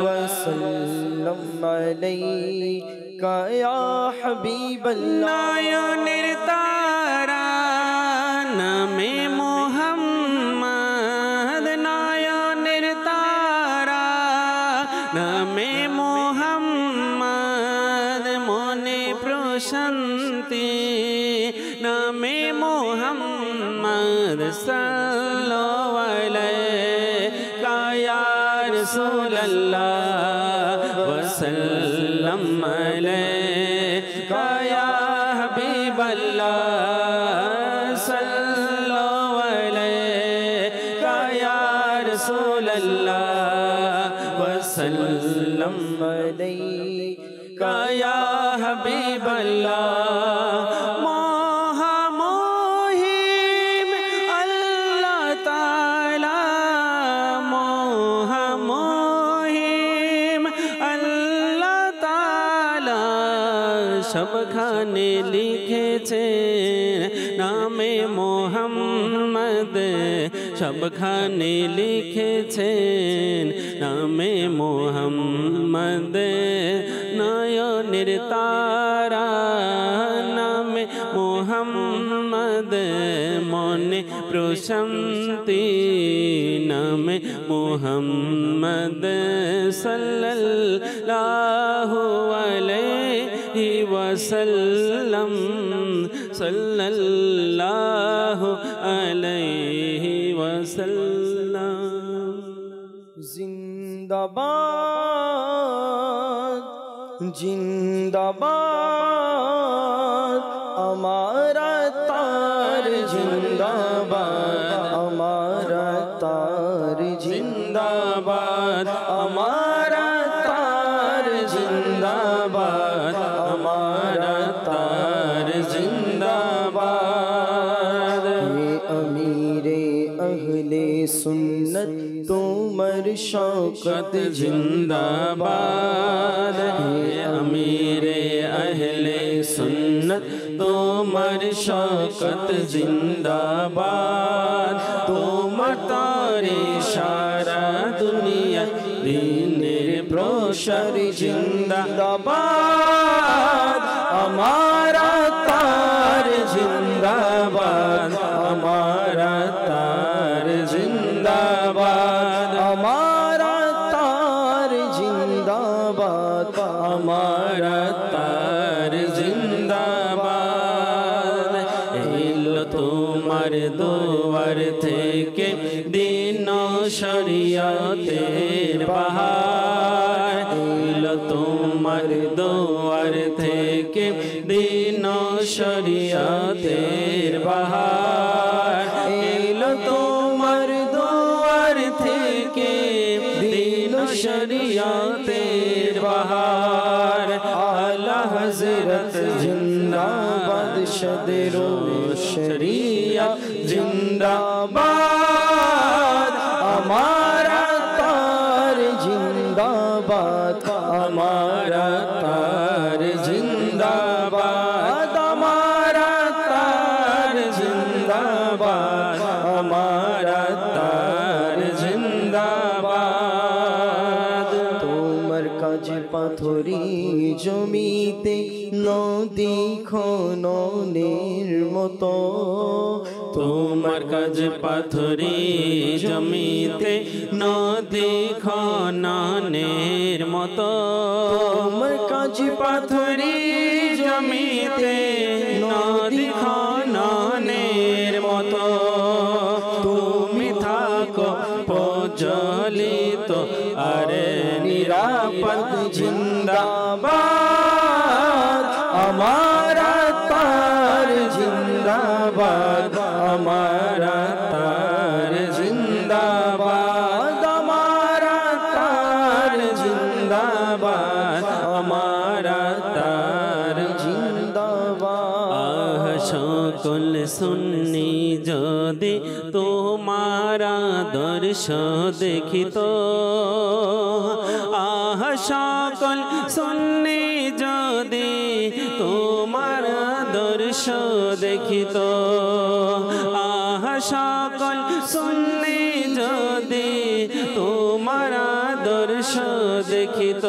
वसल्लम अलैका या हबीब अल्लाह निर्तारा नामे मोहम्मद नाया निर्तारा नामे मोहम्मद मोने प्रशांति नामे मोहम्मद सल्लल्लाहु अलैका या रसूल अल्लाह वसल्लम अलैका या हबीब अल्लाह सल्लल्लाहु अलैका या रसूल अल्लाह वसल्लम अलैका या हबीब अल्लाह मोहिम अल्लाह ताला मोहिम अल्लाह ताला सबखाने लिखेছে नामे मोहम्मद सबखाने लिखेছেন नामे मोहम्मद नयনের तारा नामे मोहम्मद मने प्रशांति नामे मोहम्मद सल्लल्लाहु अलैहि वसल्लम सल्लल्लाहु अलैहि वसल्लम जिंदाबाद जिंदाबाद हमारा तार जिंदाबाद हमारा तार जिंदाबाद हमारा तार जिंदाबाद हमारा तार जिंदाबाद ये अमीरे अहले सुन्नत तुमर शौकत जिंदाबाद हे अमीरे अहले सुन्नत तुमर शौकत जिंदाबाद तुमर तारे सारा दुनिया दीनेर प्रोशर जिंदाबाद हमारा तार जिंदाबाद हमारा तार जिंदाबाद हमारा तार जिंदाबाद हमारा तार जिंदाबाद एलो तुम्हार दुआर থেকে দিন শরিয়তের বাহার এলো তোমার দুয়ার থেকে দিন শরিয়তের বাহার এলো তোমার দুয়ার থেকে দিন শরিয়তের বাহার আলা হযরত जिंदाबाद शदरो शरिया जिंदाबाद हमारा तार जिंदाबाद हमारा तार जिंदाबाद हमारा तार जिंदाबाद हमारा तार जिंदाबाद তোমার কাজ পাথরি জমিতে নদী খননের মতো তোমার কাজ পাথরি জমিতে নদী খননের মতো তোমার কাজ পাথরি জমিতে নদী খননের মতো তুমি থাকো প্রজ্বলিত আরে নিরাপদ জিন্দাবাদ हमारा तार जिंदाबाद हमारा तार जिंदाबाद हमारा तार जिंदाबाद हमारा तार जिंदाबाद সকল সুন্নি যদি তোমার আদর্শ দেখিত, সকল সুন্নি যদি তোমার আদর্শ দেখিত, সকল সুন্নি যদি তোমার আদর্শ দেখিত,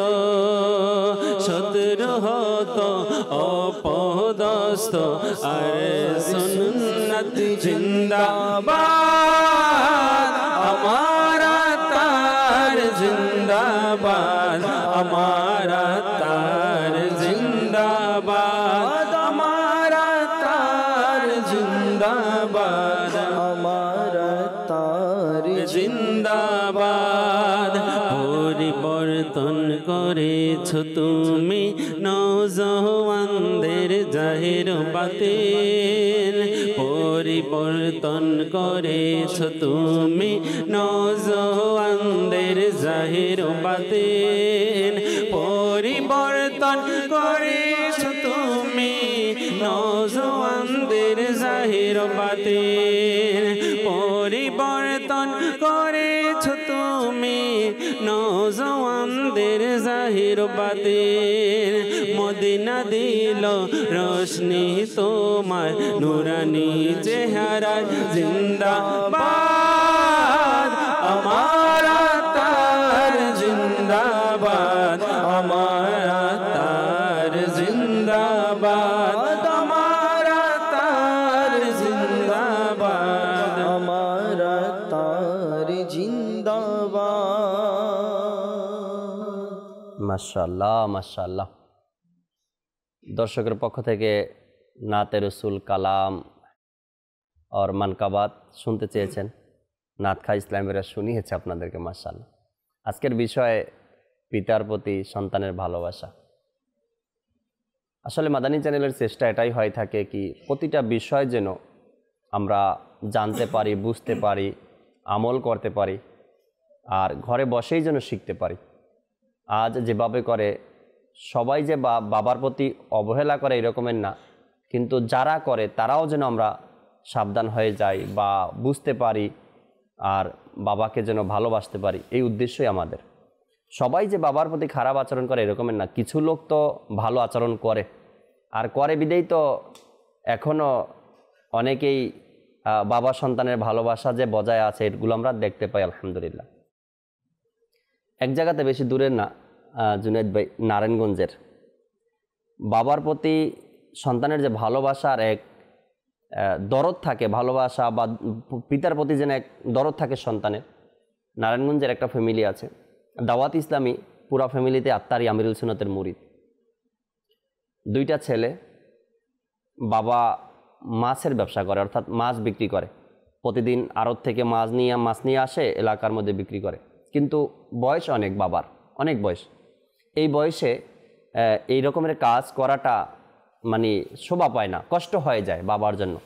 শত্রু হতো অপদস্থ আর সুন্নত জিন্দাবাদ, আমারা তার জিন্দাবাদ, আমারা তার জিন্দাবাদ, আমারা তার জিন্দাবাদ, हमारा तार জিন্দাবাদ। পরিবর্তন করেছ তুমি নওজওয়ানদের জাহির বাতিল, পরিবর্তন করেছ তুমি নওজওয়ানদের জাহির বাতিল, পরিবর্তন করেছ তুমি নওজওয়ানদের জাহির বাতিল, পরিবর্তন করেছ তুমি নওজওয়ানদের জাহির বাতিল। মদিনা দিল রোশনি তোমার নুরানি চেহারা জিন্দাবাদ, আমারা তার জিন্দাবাদ, আমারা তার জিন্দাবাদ, আমারা তার জিন্দাবাদ, हमारा तार जिंदाबाद। মাশাআল্লাহ মাশাআল্লাহ। দর্শকের পক্ষ থেকে নাতে রসুল কালাম আর মানকাবাত শুনতে চেয়েছেন, নাত খা ইসলামেরা শুনিয়েছে আপনাদেরকে মাশাআল্লাহ। আজকের বিষয় পিতার প্রতি সন্তানের ভালোবাসা। আসলে মাদানী চ্যানেলের চেষ্টা এটাই হয়ে থাকে কি প্রতিটা বিষয় যেন আমরা জানতে পারি, বুঝতে পারি, আমল করতে পারি, আর ঘরে বসেই যেন শিখতে পারি। আজ যেভাবে করে সবাই যে বাবার প্রতি অবহেলা করে এরকমের না, কিন্তু যারা করে তারাও যেন আমরা সাবধান হয়ে যাই বা বুঝতে পারি আর বাবাকে যেন ভালোবাসতে পারি, এই উদ্দেশ্যই আমাদের। সবাই যে বাবার প্রতি খারাপ আচরণ করে এরকমের না, কিছু লোক তো ভালো আচরণ করে, আর করে বিদেই তো এখনও অনেকেই বাবা সন্তানের ভালোবাসা যে বজায় আছে এগুলো আমরা দেখতে পাই আলহামদুলিল্লাহ। এক জায়গাতে বেশি দূরের না, জুনাইদ ভাই, নারায়ণগঞ্জের বাবার প্রতি সন্তানের যে ভালোবাসার এক দরদ থাকে, ভালোবাসা বা পিতার প্রতি যেন এক দরদ থাকে সন্তানের। নারায়ণগঞ্জের একটা ফ্যামিলি আছে, দাওয়াত ইসলামী পুরা ফ্যামিলিতে আত্মারি আমিরুল সুন্নতের মুরিদ, দুইটা ছেলে। বাবা মাছের ব্যবসা করে, অর্থাৎ মাছ বিক্রি করে, প্রতিদিন আড়ত থেকে মাছ নিয়ে আসে, এলাকার মধ্যে বিক্রি করে। কিন্তু বয়স অনেক, বাবার অনেক বয়স। এই বয়সে এই রকমের কাজ করাটা মানে শোভা পায় না, কষ্ট হয়ে যায় বাবার জন্য।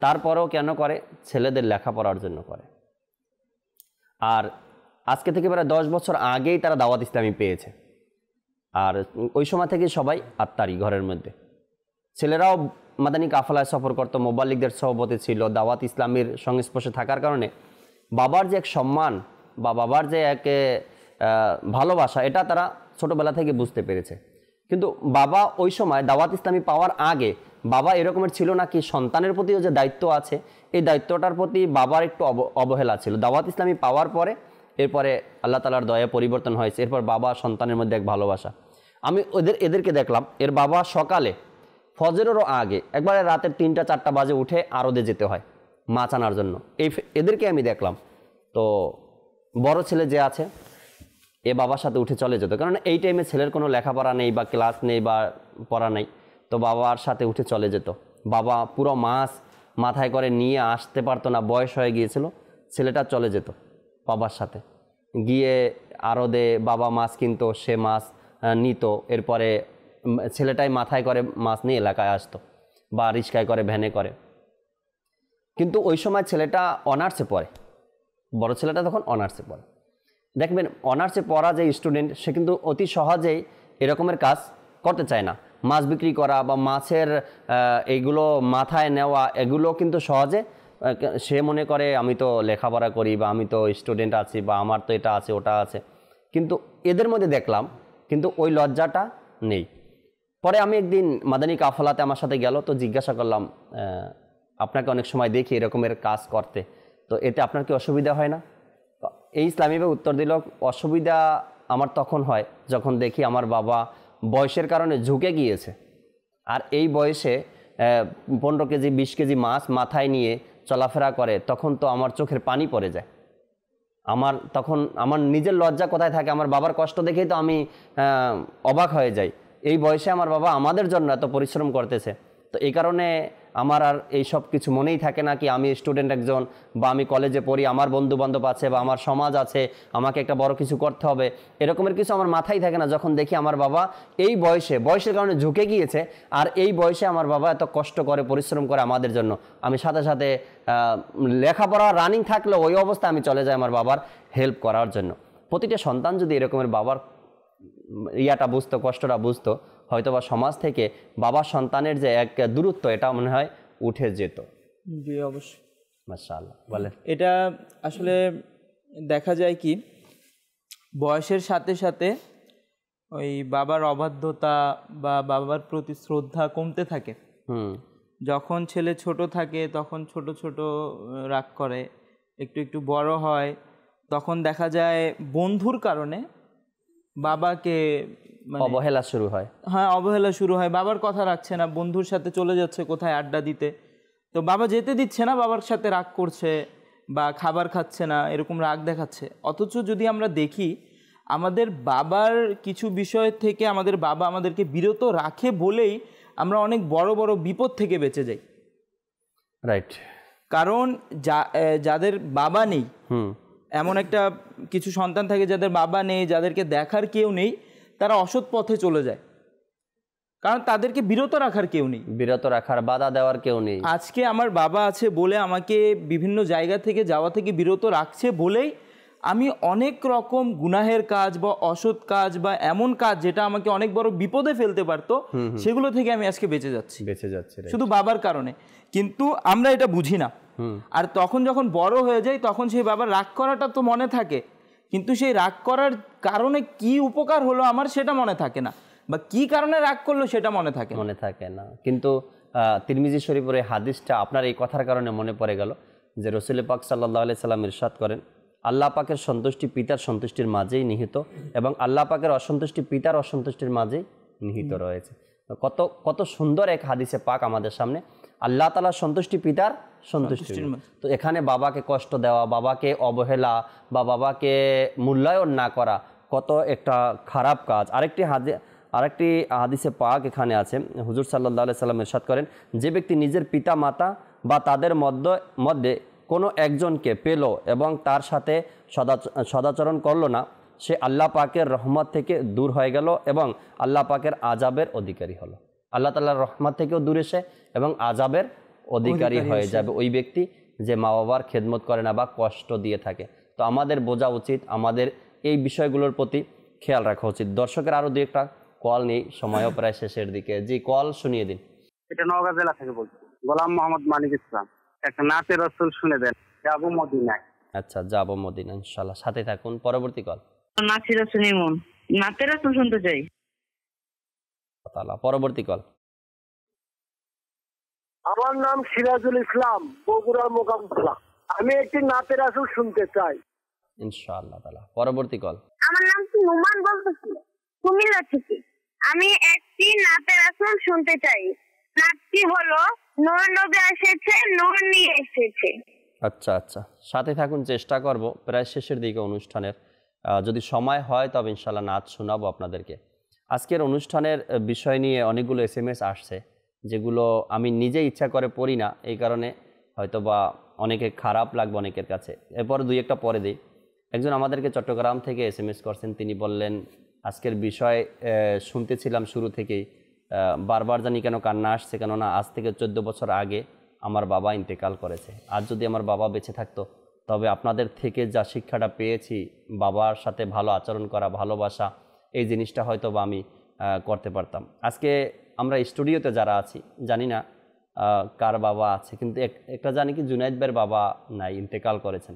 তারপরেও কেন করে? ছেলেদের লেখাপড়ার জন্য করে। আর আজকে থেকে প্রায় 10 বছর আগেই তারা দাওয়াত ইসলামী পেয়েছে, আর ওই সময় থেকে সবাই আত্মারি ঘরের মধ্যে। ছেলেরাও মাদানী কাফেলায় সফর করতো, মোবাল্লিকদের সভাপতি ছিল, দাওয়াত ইসলামীর সংস্পর্শে থাকার কারণে বাবার যে এক সম্মান বা বাবার যে এক ভালোবাসা, এটা তারা ছোটোবেলা থেকে বুঝতে পেরেছে। কিন্তু বাবা ওই সময় দাওয়াত ইসলামী পাওয়ার আগে বাবা এরকমের ছিল না কি সন্তানের প্রতিও যে দায়িত্ব আছে, এই দায়িত্বটার প্রতি বাবার একটু অবহেলা ছিল। দাওয়াত ইসলামী পাওয়ার পরে এরপরে আল্লাহ তাআলার দয়া পরিবর্তন হয়েছে, এরপর বাবা সন্তানের মধ্যে এক ভালোবাসা। আমি এদেরকে দেখলাম, এর বাবা সকালে ফজরেরও আগে একবারে রাতের 3টা-4টা বাজে উঠে আড়তে যেতে হয় মাছ আনার জন্য। এদেরকে আমি দেখলাম। তো বড় ছেলে যে আছে এ বাবার সাথে উঠে চলে যেত, কারণ এই টাইমে ছেলের কোনো লেখাপড়া নেই বা ক্লাস নেই বা পড়া নেই, তো বাবার সাথে উঠে চলে যেত। বাবা পুরো মাছ মাথায় করে নিয়ে আসতে পারতো না, বয়স হয়ে গিয়েছিল, ছেলেটা চলে যেত বাবার সাথে গিয়ে আড়তে। বাবা মাছ কিনতো, সে মাছ নিত, এরপরে ছেলেটাই মাথায় করে মাছ নিয়ে এলাকায় আসতো বা রিক্সায় করে, ভ্যানে করে। কিন্তু ওই সময় ছেলেটা অনার্সে পড়ে, বড় ছেলেটা তখন অনার্সে পড়ে। দেখবেন অনার্সে পড়া যে স্টুডেন্ট, সে কিন্তু অতি সহজেই এরকমের কাজ করতে চায় না। মাছ বিক্রি করা বা মাছের এইগুলো মাথায় নেওয়া, এগুলো কিন্তু সহজে সে মনে করে আমি তো লেখাপড়া করি বা আমি তো স্টুডেন্ট আছি বা আমার তো এটা আছে ওটা আছে, কিন্তু এদের মধ্যে দেখলাম কিন্তু ওই লজ্জাটা নেই। পরে আমি একদিন মাদানী কাফলাতে আমার সাথে গেল, তো জিজ্ঞাসা করলাম আপনাকে অনেক সময় দেখি এরকমের কাজ করতে, তো এতে আপনার কি অসুবিধা হয় না? এই ইসলামীভাবে উত্তর দিল, অসুবিধা আমার তখন হয় যখন দেখি আমার বাবা বয়সের কারণে ঝুঁকে গিয়েছে, আর এই বয়সে 15 কেজি 20 কেজি মাছ মাথায় নিয়ে চলাফেরা করে, তখন তো আমার চোখের পানি পড়ে যায়। তখন আমার নিজের লজ্জা কোথায় থাকে? আমার বাবার কষ্ট দেখেই তো আমি অবাক হয়ে যাই। এই বয়সে আমার বাবা আমাদের জন্য এত পরিশ্রম করতেছে, তো এই কারণে আমার আর এই সব কিছু মনেই থাকে না কি আমি স্টুডেন্ট একজন, বা আমি কলেজে পড়ি, আমার বন্ধু বান্ধব আছে বা আমার সমাজ আছে, আমাকে একটা বড় কিছু করতে হবে, এরকমের কিছু আমার মাথায় থাকে না যখন দেখি আমার বাবা এই বয়সের কারণে ঝুঁকে গিয়েছে, আর এই বয়সে আমার বাবা এত কষ্ট করে পরিশ্রম করে আমাদের জন্য। আমি সাথে সাথে লেখাপড়া রানিং থাকলেও ওই অবস্থায় আমি চলে যাই আমার বাবার হেল্প করার জন্য। প্রতিটা সন্তান যদি এরকমের বাবার ইয়াটা বুঝতো, কষ্টটা বুঝতো, হয়তোবা সমাজ থেকে বাবা সন্তানের যে এক দূরত্ব এটা মনে হয় উঠে যেত। জি অবশ্যই, মাশাআল্লাহ। বলেন। এটা আসলে দেখা যায় কি বয়সের সাথে সাথে ওই বাবার অবাধ্যতা বা বাবার প্রতি শ্রদ্ধা কমতে থাকে। যখন ছেলে ছোট থাকে তখন ছোট ছোট রাগ করে, একটু একটু বড় হয় তখন দেখা যায় বন্ধুর কারণে বাবাকে অবহেলা শুরু হয়। হ্যাঁ, অবহেলা শুরু হয়, বাবার কথা রাখছে না, বন্ধুর সাথে চলে যাচ্ছে কোথায় আড্ডা দিতে, তো বাবা যেতে দিচ্ছে না, বাবার সাথে রাগ করছে বা খাবার খাচ্ছে না, এরকম রাগ দেখাচ্ছে। অথচ যদি আমরা দেখি আমাদের বাবার কিছু বিষয় থেকে আমাদের বাবা আমাদেরকে বিরত রাখে বলেই আমরা অনেক বড় বড় বিপদ থেকে বেঁচে যাই। রাইট। কারণ যাদের বাবা নেই, এমন একটা কিছু সন্তান থাকে যাদের বাবা নেই, যাদেরকে দেখার কেউ নেই, তারা অসৎ পথে চলে যায়, কারণ তাদেরকে বিরত রাখার কেউ নেই, বিরত রাখার বাধা দেওয়ার কেউ নেই। আজকে আমার বাবা আছে বলে আমাকে বিভিন্ন জায়গা থেকে যাওয়া থেকে বিরত রাখছে বলেই আমি অনেক রকম গুনাহের কাজ বা অসৎ কাজ বা এমন কাজ যেটা আমাকে অনেক বড় বিপদে ফেলতে পারতো, সেগুলো থেকে আমি আজকে বেঁচে যাচ্ছি শুধু বাবার কারণে। কিন্তু আমরা এটা বুঝি না, আর তখন যখন বড় হয়ে যায় তখন সেই বাবার রাগ করাটা তো মনে থাকে, কিন্তু সেই রাগ করার কারণে কি উপকার হলো আমার সেটা মনে থাকে না, বা কি কারণে রাগ করলো সেটা মনে থাকে না। কিন্তু তিরমিজি শরীফের হাদিসটা আপনার এই কথার কারণে মনে পড়ে গেল যে রাসূল পাক সাল্লাল্লাহু আলাইহি সাল্লাম ইরশাদ করেন, আল্লাহ পাকের সন্তুষ্টি পিতার সন্তুষ্টির মাঝেই নিহিত এবং আল্লাহ পাকের অসন্তুষ্টি পিতার অসন্তুষ্টির মাঝেই নিহিত রয়েছে। কত কত সুন্দর এক হাদিসে পাক আমাদের সামনে, আল্লাহ তাআলার সন্তুষ্টি পিতার সন্তুষ্টির। তো এখানে বাবাকে কষ্ট দেওয়া, বাবাকে অবহেলা বা বাবাকে মূল্যায়ন না করা কত একটা খারাপ কাজ। আরেকটি হাদিসে পাক এখানে আছে, হুজুর সাল্লাল্লাহু আলাইহি সাল্লাম ইরশাদ করেন, যে ব্যক্তি নিজের পিতা মাতা বা তাদের মধ্যে কোনো একজনকে পেল এবং তার সাথে সদাচরণ করলো না, সে আল্লাহ পাকের রহমত থেকে দূর হয়ে গেল এবং আল্লাহ পাকের আযাবের অধিকারী হলো। আল্লাহ তাআলার রহমত থেকেও দূর এসে এবং আযাবের অধিকারী হয়ে যাবে ওই ব্যক্তি যে মা বাবার খেদমত করে না বা কষ্ট দিয়ে থাকে। তো আমাদের বোঝা উচিত, আমাদের এই বিষয়গুলোর প্রতি খেয়াল রাখা উচিত। দর্শকের আরও দু একটা কল নেই, সময়ও প্রায় শেষের দিকে। জি, কল শুনিয়ে দিন। এটা নওগাঁ জেলা থেকে বলছি, গোলাম মোহাম্মদ মানিক ইসলাম। একটা নাতে রাসূল শুনে দেন, যাবো মদিনায়। আচ্ছা, যাবো মদিনা ইনশাআল্লাহ, সাথে থাকুন। পরবর্তী কল। নাতে রাসূল ইমন, নাতে রাসূল শুনতে চাই। পরবর্তী কল। আমার নাম সিরাজুল ইসলাম, বগুড়া মোকামতলা। আমি একটি নাতে রাসূল শুনতে চাই ইনশাআল্লাহ তাআলা। পরবর্তী কল। আমার নাম নুমান বলতেছি, কুমিল্লা থেকে। আমি একটি নাতে রাসূল শুনতে চাই। নাতটি হলো নূর নবী এসেছে, নূর নিয়ে এসেছে। আচ্ছা আচ্ছা, সাথে থাকুন, চেষ্টা করব প্রায় শেষের দিকে অনুষ্ঠানের। যদি সময় হয় তবে ইনশাআল্লাহ নাচ শোনাবো আপনাদেরকে। আজকের অনুষ্ঠানের বিষয় নিয়ে অনেকগুলো SMS আসছে, যেগুলো আমি নিজে ইচ্ছা করে পড়ি না, এই কারণে হয়তো বা অনেকে খারাপ লাগবে অনেকের কাছে। এরপর দুই একটা পরে দিই। একজন আমাদেরকে চট্টগ্রাম থেকে SMS করছেন, তিনি বললেন আজকের বিষয় শুনতেছিলাম শুরু থেকেই, বারবার জানি কেন কান্না আসছে, কেননা আজ থেকে 14 বছর আগে আমার বাবা ইন্তেকাল করেছে। আজ যদি আমার বাবা বেঁচে থাকতো তবে আপনাদের থেকে যা শিক্ষাটা পেয়েছি, বাবার সাথে ভালো আচরণ করা, ভালোবাসা, এই জিনিসটা হয়তো বা আমি করতে পারতাম। আজকে আমরা স্টুডিওতে যারা আছি জানি না কার বাবা আছে, কিন্তু একটা জানি কি জুনায়েদ ভাইয়ের বাবা নাই, ইন্তেকাল করেছেন।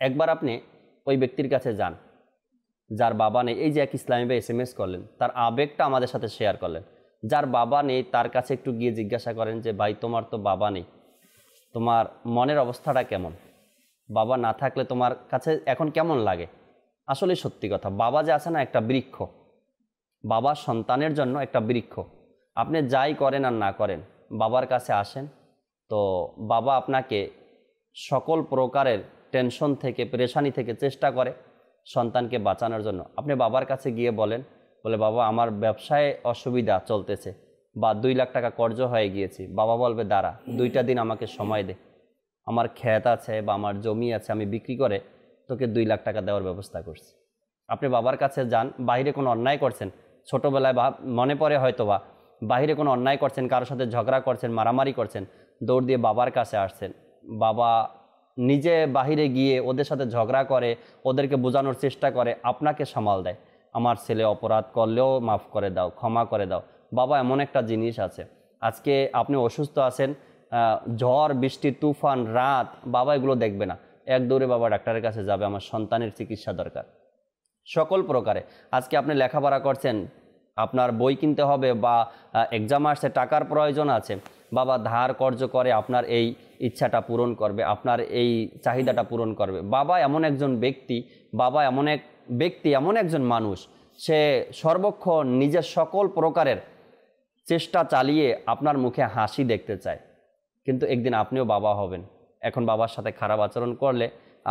একবার আপনি ওই ব্যক্তির কাছে যান যার বাবা নেই। এই যে এক ইসলামী ভাই SMS করলেন, তার আবেগটা আমাদের সাথে শেয়ার করলেন। যার বাবা নেই তার কাছে একটু গিয়ে জিজ্ঞাসা করেন যে ভাই তোমার তো বাবা নেই, তোমার মনের অবস্থাটা কেমন? বাবা না থাকলে তোমার কাছে এখন কেমন লাগে? আসলে সত্যি কথা, বাবা যে আছে না একটা বৃক্ষ, বাবা সন্তানের জন্য একটা বৃক্ষ। আপনি যাই করেন আর না করেন বাবার কাছে আসেন, তো বাবা আপনাকে সকল প্রকারের টেনশন থেকে পেরেশানি থেকে চেষ্টা করে সন্তানকে বাঁচানোর জন্য। আপনি বাবার কাছে গিয়ে বলে বাবা আমার ব্যবসায় অসুবিধা চলতেছে বা 2 লাখ টাকা কর্জ হয়ে গিয়েছি। বাবা বলবে দাঁড়া 2টা দিন আমাকে সময় দে, আমার ক্ষেত আছে বা আমার জমি আছে, আমি বিক্রি করে তোকে 2 লাখ টাকা দেওয়ার ব্যবস্থা করছি। আপনি বাবার কাছে যান, বাইরে কোনো অন্যায় করছেন, ছোটোবেলায় মনে পড়ে হয়তো বা বাইরে কোনো অন্যায় করছেন, কারোর সাথে ঝগড়া করছেন, মারামারি করছেন, দৌড় দিয়ে বাবার কাছে আসছেন। বাবা নিজে বাহিরে গিয়ে ওদের সাথে ঝগড়া করে, ওদেরকে বোঝানোর চেষ্টা করে, আপনাকে সামাল দেয়। আমার ছেলে অপরাধ করলেও মাফ করে দাও, ক্ষমা করে দাও। বাবা এমন একটা জিনিস আছে, আজকে আপনি অসুস্থ আছেন, ঝড় বৃষ্টি তুফান রাত, বাবা এগুলো দেখবে না, এক দৌড়ে বাবা ডাক্তারের কাছে যাবে, আমার সন্তানের চিকিৎসা দরকার সকল প্রকারে। আজকে আপনি লেখাপড়া করছেন, আপনার বই কিনতে হবে বা এক্সাম আসছে, টাকার প্রয়োজন আছে, বাবা ধার কর্জ করে আপনার এই ইচ্ছাটা পূরণ করবে, আপনার এই চাহিদাটা পূরণ করবে। বাবা এমন একজন ব্যক্তি, বাবা এমন একজন মানুষ, সে সর্বক্ষণ নিজের সকল প্রকারের চেষ্টা চালিয়ে আপনার মুখে হাসি দেখতে চায়। কিন্তু একদিন আপনিও বাবা হবেন, এখন বাবার সাথে খারাপ আচরণ করলে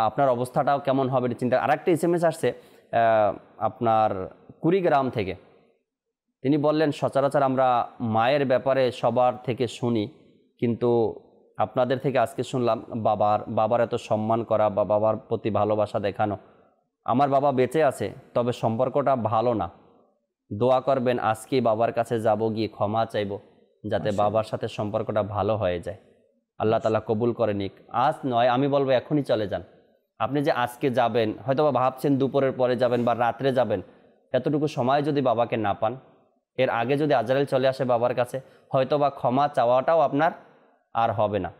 আপনার অবস্থাটাও কেমন হবে চিন্তা। আরেকটা SMS আসছে আপনার কুড়িগ্রাম থেকে, তিনি বললেন সচরাচর আমরা মায়ের ব্যাপারে সবার থেকে শুনি, কিন্তু আপনাদের থেকে আজকে শুনলাম বাবার এত সম্মান করা বা বাবার প্রতি ভালোবাসা দেখানো। আমার বাবা বেঁচে আছে, তবে সম্পর্কটা ভালো না, দোয়া করবেন আজকেই বাবার কাছে যাব, গিয়ে ক্ষমা চাইব যাতে বাবার সাথে সম্পর্কটা ভালো হয়ে যায়। আল্লাহ তাআলা কবুল করে নিক। আজ নয়, আমি বলবো এখনই চলে যান। আপনি যে আজকে যাবেন, হয়তো বা ভাবছেন দুপুরের পরে যাবেন বা রাত্রে যাবেন, এতটুকু সময় যদি বাবাকে না পান, এর আগে যদি আজরাইল চলে আসে বাবার কাছে, হয়তো বা ক্ষমা চাওয়াটাও আপনার আর হবে না।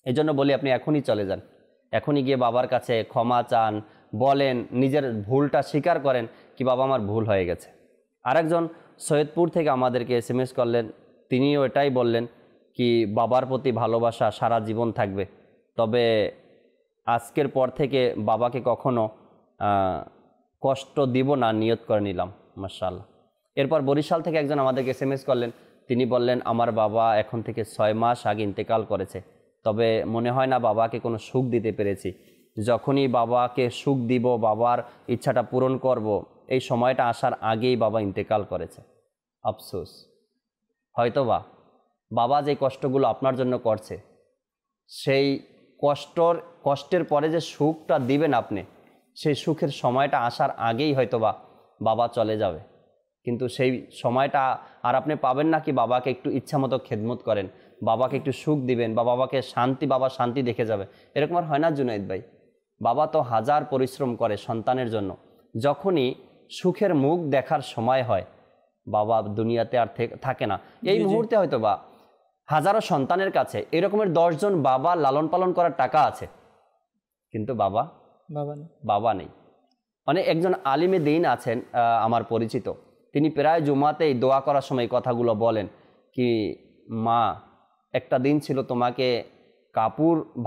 এই জন্য বলি আপনি এখনই চলে যান, এখনই গিয়ে বাবার কাছে ক্ষমা চান, বলেন, নিজের ভুলটা স্বীকার করেন কি বাবা আমার ভুল হয়ে গেছে। আরেকজন সৈয়দপুর থেকে আমাদেরকে SMS করলেন, তিনিও এটাই বললেন কি বাবার প্রতি ভালোবাসা সারা জীবন থাকবে, তবে আজকের পর থেকে বাবাকে কখনো কষ্ট দিব না, নিয়ত করে নিলাম। মাশাআল্লাহ। এরপর বরিশাল থেকে একজন আমাদেরকে SMS করলেন, তিনি বললেন আমার বাবা এখন থেকে 6 মাস আগে ইন্তেকাল করেছে, তবে মনে হয় না বাবাকে কোনো সুখ দিতে পেরেছি। যখনই বাবাকে সুখ দিব, বাবার ইচ্ছাটা পূরণ করব, এই সময়টা আসার আগেই বাবা ইন্তেকাল করেছে। আফসোস, হয়তোবা বাবা যে কষ্টগুলো আপনার জন্য করছে, সেই কষ্টের পরে যে সুখটা দিবেন আপনি, সেই সুখের সময়টা আসার আগেই হয়তোবা বাবা চলে যাবে। কিন্তু সেই সময়টা আর আপনি পাবেন না কি বাবাকে একটু ইচ্ছা মতো খেদমত করেন, বাবাকে একটু সুখ দিবেন বা বাবাকে বাবা শান্তি দেখে যাবে। এরকম আর হয় না জুনায়েদ ভাই? বাবা তো হাজার পরিশ্রম করে সন্তানের জন্য, যখনই সুখের মুখ দেখার সময় হয় বাবা দুনিয়াতে আর থাকে না। এই মুহূর্তে হয়তো বা হাজারো সন্তানের কাছে এরকমের 10 জন বাবা লালন পালন করার টাকা আছে, কিন্তু বাবা নেই। মানে একজন আলিমে দ্বীন আছেন আমার পরিচিত, তিনি প্রায় জুমাতেই দোয়া করার সময় কথাগুলো বলেন কি মা, একটা দিন ছিল তোমাকে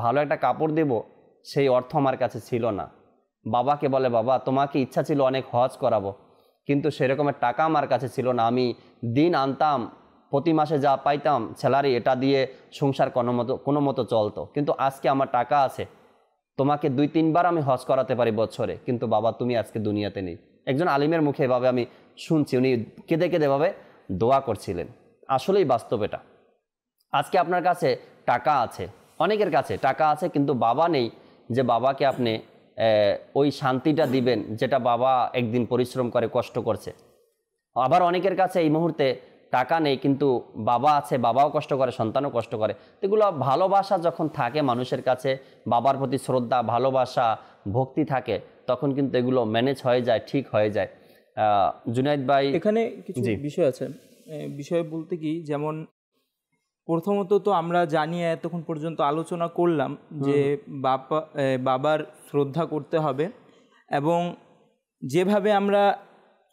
ভালো একটা কাপড় দেব, সেই অর্থ আমার কাছে ছিল না। বাবাকে বলে বাবা তোমাকে ইচ্ছা ছিল অনেক হজ করাবো, কিন্তু সেরকমের টাকা আমার কাছে ছিল না, আমি দিন আনতাম, প্রতি মাসে যা পাইতাম স্যালারি, এটা দিয়ে সংসার কোনো মতো চলতো, কিন্তু আজকে আমার টাকা আছে, তোমাকে 2-3 বার আমি হজ করাতে পারি বছরে, কিন্তু বাবা তুমি আজকে দুনিয়াতে নেই। একজন আলিমের মুখে এভাবে আমি শুনছি, উনি কেঁদে কেঁদে এভাবে দোয়া করছিলেন। আসলেই বাস্তব এটা। আজকে আপনার কাছে টাকা আছে, অনেকের কাছে টাকা আছে, কিন্তু বাবা নেই যে বাবাকে আপনি ওই শান্তিটা দিবেন যেটা বাবা একদিন পরিশ্রম করে কষ্ট করছে। আবার অনেকের কাছে এই মুহূর্তে টাকা নেই, কিন্তু বাবা আছে, বাবাও কষ্ট করে, সন্তানও কষ্ট করে। এগুলো ভালোবাসা যখন থাকে মানুষের কাছে, বাবার প্রতি শ্রদ্ধা, ভালোবাসা, ভক্তি থাকে, তখন কিন্তু এগুলো ম্যানেজ হয়ে যায়, ঠিক হয়ে যায়। জুনায়েদ ভাই, এখানে কিছু বিষয় আছে। বিষয় বলতে কি, যেমন প্রথমত তো আমরা জানিয়ে এতক্ষণ পর্যন্ত আলোচনা করলাম যে বাবার শ্রদ্ধা করতে হবে, এবং যেভাবে আমরা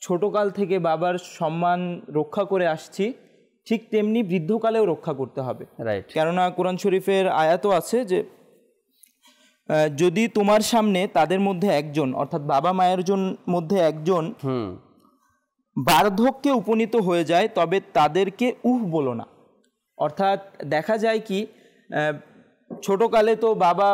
ছোটকাল থেকে বাবার সম্মান রক্ষা করে আসছি ঠিক তেমনি বৃদ্ধকালেও রক্ষা করতে হবে। রাইট। কেননা কোরআন শরীফের আয়াতও আছে যে যদি তোমার সামনে তাদের মধ্যে একজন, অর্থাৎ বাবা মায়ের মধ্যে একজন বার্ধক্যে উপনীত হয়ে যায় তবে তাদেরকে বলো না। অর্থাৎ দেখা যায় কি, ছোটোকালে তো বাবা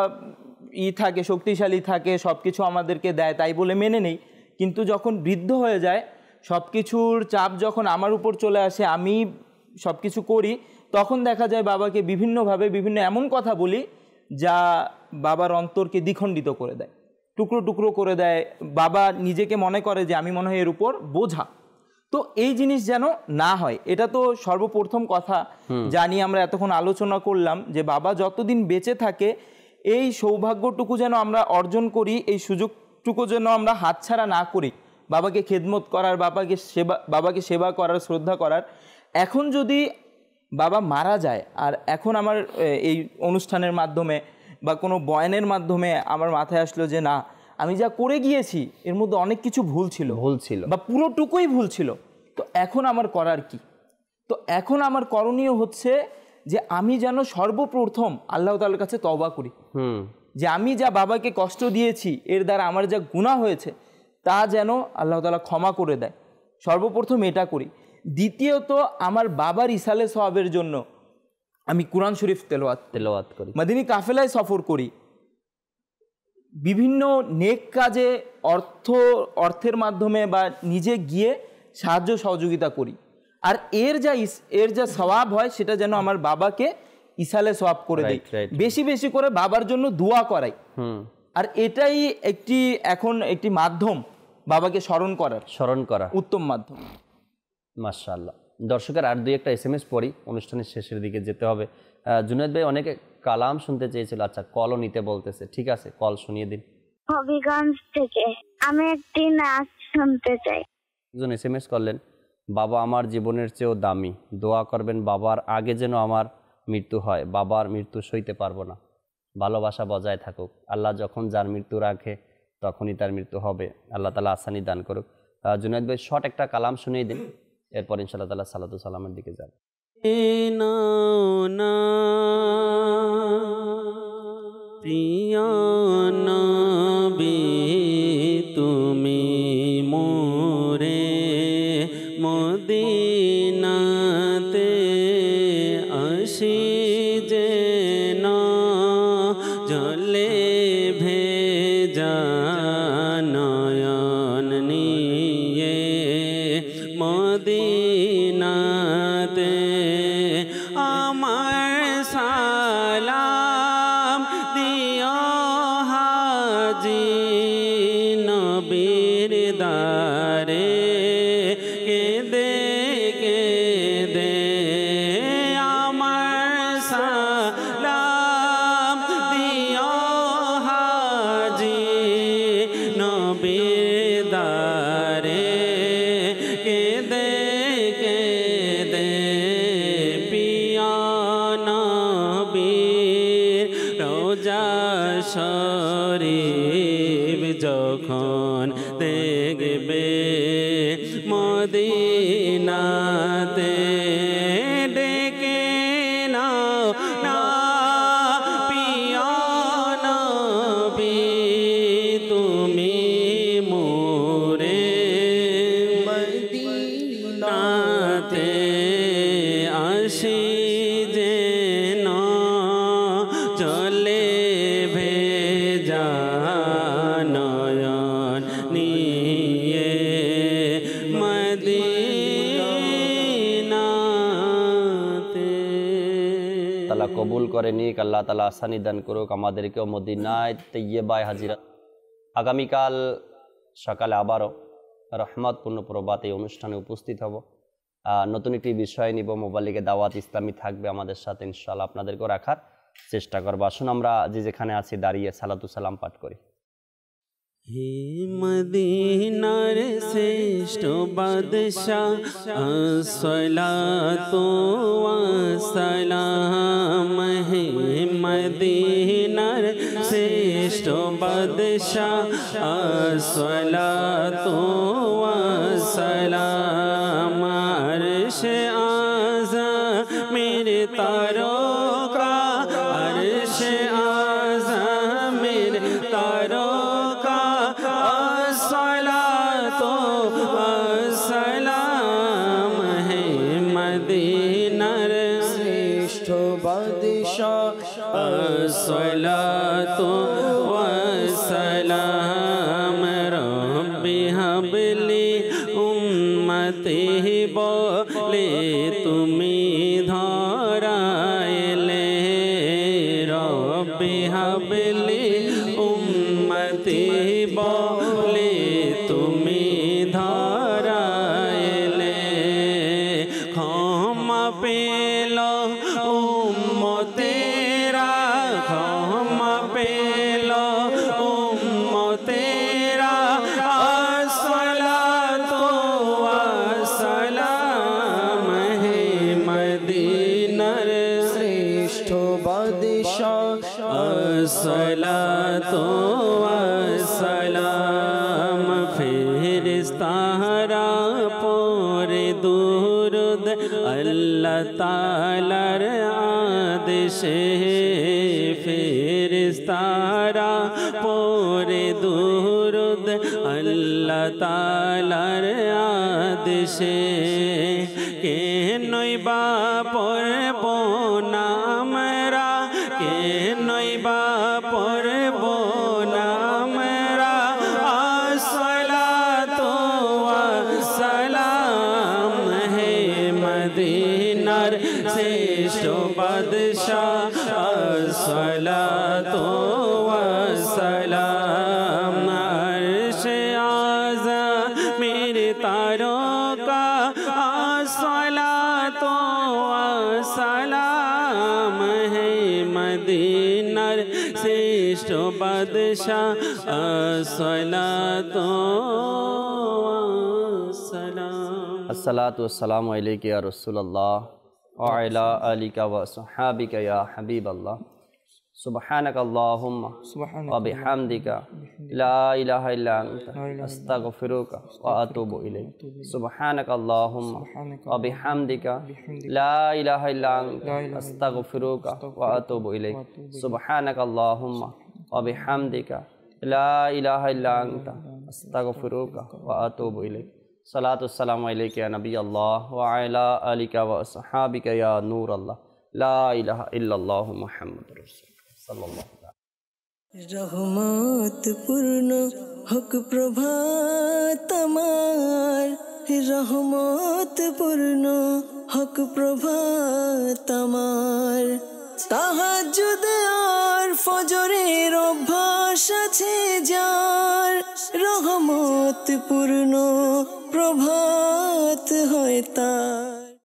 থাকে, শক্তিশালী থাকে, সব কিছু আমাদেরকে দেয় তাই বলে মেনে নেই, কিন্তু যখন বৃদ্ধ হয়ে যায় সব কিছুর চাপ যখন আমার উপর চলে আসে, আমি সব কিছু করি, তখন দেখা যায় বাবাকে বিভিন্নভাবে বিভিন্ন এমন কথা বলি যা বাবার অন্তরকে দ্বিখণ্ডিত করে দেয়, টুকরো টুকরো করে দেয়। বাবা নিজেকে মনে করে যে আমি মনে হয় এর উপর বোঝা। তো এই জিনিস যেন না হয়, এটা তো সর্বপ্রথম কথা যা নিয়ে আমরা এতক্ষণ আলোচনা করলাম, যে বাবা যতদিন বেঁচে থাকে এই সৌভাগ্যটুকু যেন আমরা অর্জন করি, এই সুযোগটুকু যেন আমরা হাতছাড়া না করি, বাবাকে খেদমত করার, বাবাকে সেবা করার, শ্রদ্ধা করার। এখন যদি বাবা মারা যায় আর এখন আমার এই অনুষ্ঠানের মাধ্যমে বা কোনো বয়ানের মাধ্যমে আমার মাথায় আসলো যে না, আমি যা করে গিয়েছি এর মধ্যে অনেক কিছু ভুল ছিল বা পুরোটুকুই ভুল ছিল, তো এখন আমার করার কি? তো এখন আমার করণীয় হচ্ছে যে আমি যেন সর্বপ্রথম আল্লাহ তাআলার কাছে তওবা করি, যে আমি যা বাবাকে কষ্ট দিয়েছি এর দ্বারা আমার যা গুনাহ হয়েছে তা যেন আল্লাহ তাআলা ক্ষমা করে দেয়। সর্বপ্রথম এটা করি। দ্বিতীয়ত, আমার বাবার ইসালে সওয়াবের জন্য আমি কুরআন শরীফ তেলাওয়াত করি, মদিনী কাফেলায় সফর করি, বিভিন্ন নেক কাজে অর্থের মাধ্যমে বা নিজে গিয়ে সাহায্য সহযোগিতা করি, আর এর যা সওয়াব হয় সেটা যেন আমার বাবাকে ইসালে সওয়াব করে দেয়। বেশি বেশি করে বাবার জন্য দোয়া করাই, আর এটাই এখন একটি মাধ্যম বাবাকে স্মরণ করা উত্তম মাধ্যম। মাশাআল্লাহ। দর্শকের আর দুই একটা SMS পড়ি, অনুষ্ঠানের শেষের দিকে যেতে হবে। জুনায়েদ ভাই অনেকে কালাম শুনতে চেয়েছিল, আচ্ছা কলও নিতে বলতেছে, ঠিক আছে কল শুনিয়ে দিন। হবিগঞ্জ থেকে আমি একটি নাচ শুনতে চাই। একজন SMS করলেন, বাবা আমার জীবনের চেয়েও দামি, দোয়া করবেন বাবার আগে যেন আমার মৃত্যু হয়, বাবার মৃত্যু সইতে পারবো না, ভালোবাসা বজায় থাকুক, আল্লাহ যখন যার মৃত্যু রাখে তখনই তার মৃত্যু হবে, আল্লাহ তাআলা আসানি দান করুক। জুনায়েদ ভাই শর্ট একটা কালাম শুনিয়ে দিন, এরপর ইনশাআল্লাহ তাআলা সালাতু সালামের দিকে যাব। প্রিয় নবী তুমি মোরে মদিনাতে আসি যে না জলে ভেজা নয়ন নিয়ে মদিনাতে আমার সালাম দিও হাজি নবীর দারে কেঁদে কেঁদে আমার সালাম দিও হাজি নবীর দারে কেঁদে কেঁদে প্রিয় নবীর রোজা শরীফ যখন দেখবে মদিনাতে ডেকে নাও না প্রিয় নবী তুমি মোরে মদিনাতে আসি যে না জলে ভেজা নয়ন নিয়ে মদিনাতে। তাআলা কবুল করে নিক, আল্লাহ তাআলা আসানি দান করুক, আমাদেরকেও মদিনায় তৈয়বায় হাজিরা। আগামীকাল সকালে আবারও রহমতপূর্ণ প্রভাত এই অনুষ্ঠানে উপস্থিত হব, নতুন একটি বিষয় নিব, মোবাইলিকে দাওয়াত ইসলামী থাকবে আমাদের সাথে, ইনশাআল্লাহ আপনাদেরকেও রাখার চেষ্টা করবো। আসুন আমরা যে যেখানে আছি দাঁড়িয়ে সালাতু সালাম পাঠ করি। হে মদিনার শ্রেষ্ঠ বাদশাহ আসসালাতু ওয়াসসালাম, হে মদিনার শ্রেষ্ঠ বাদশাহ আসসালাতু ওয়াসসালাম। আরশে আযমের তারকা, আরশে আযমের তারকা, আসসালাতু ওয়াসসালাম, হে মদিনার শ্রেষ্ঠ বাদশাহ আসসালাতু ওয়াসসালাম। রব্বি হাবলি উম্মতি বলে তুমি ধরাইলে, রব্বি হাবলি উম্মতি বলে তুমি ধরাইলে। ক্ষমা পেল উম্মতেরা, ক্ষমা পেল উম্মতেরা, আসসালাতু ওয়াসসালাম, হে মদিনার শ্রেষ্ঠ বাদশাহ আসসালাতু ওয়াসসালাম। ফেরেশতারা পড়ে দুরূদ আল্লাহ তাআলার আদেশে, ফেরেশতারা পড়ে দুরূদ আল্লাহ তাআলার আদেশে। কেনই বা পড়ব না আমরা, কেনই বা পড়ব না আমরা, আসসালাতু ওয়াসসালাম, হে মদিনার শ্রেষ্ঠ বাদশাহ আসসালাতু ওয়াসসালাম। আরশে আযমের তারকা, আসসালাতু ওয়াসসালাম, হে মদিনার শ্রেষ্ঠ বাদশাহ আসসালাতু ওয়াসসালাম। अस्सलातु वस्सलामु अलैका या रसूलल्लाह व अला आलिका व सहाबिका या हबीबल्लाह। सुब्हानक अल्लाहुम्मा व बिहम्दिका ला इलाहा इल्ला अंता अस्तगफिरुका व अतूबु इलैक। सुब्हानक अल्लाहुम्मा व बिहम्दिका ला इलाहा इल्ला अंता अस्तगफिरुका व अतूबु इलैक। सुब्हानक अल्लाहुम्मा व बिहम्दिका ला इलाहा इल्ला अंता अस्तगफिरुका व अतूबु इलैक। सलातु सलामु अलैका या नबी अल्लाह व अला आलिका व सहाबिका या नूर अल्लाह। ला इलाहा इल्लल्लाहु मुहम्मदुर रसूलुल्लाह सल्लल्लाहु अलैहि রহমত পূর্ণ হক প্রভাত আমার, রহমত পূর্ণ হক প্রভাত আমার। তাহাজ্জুদ আর ফজরের অভ্যাস আছে যার, রহমত পূর্ণ প্রভাত হয় তার।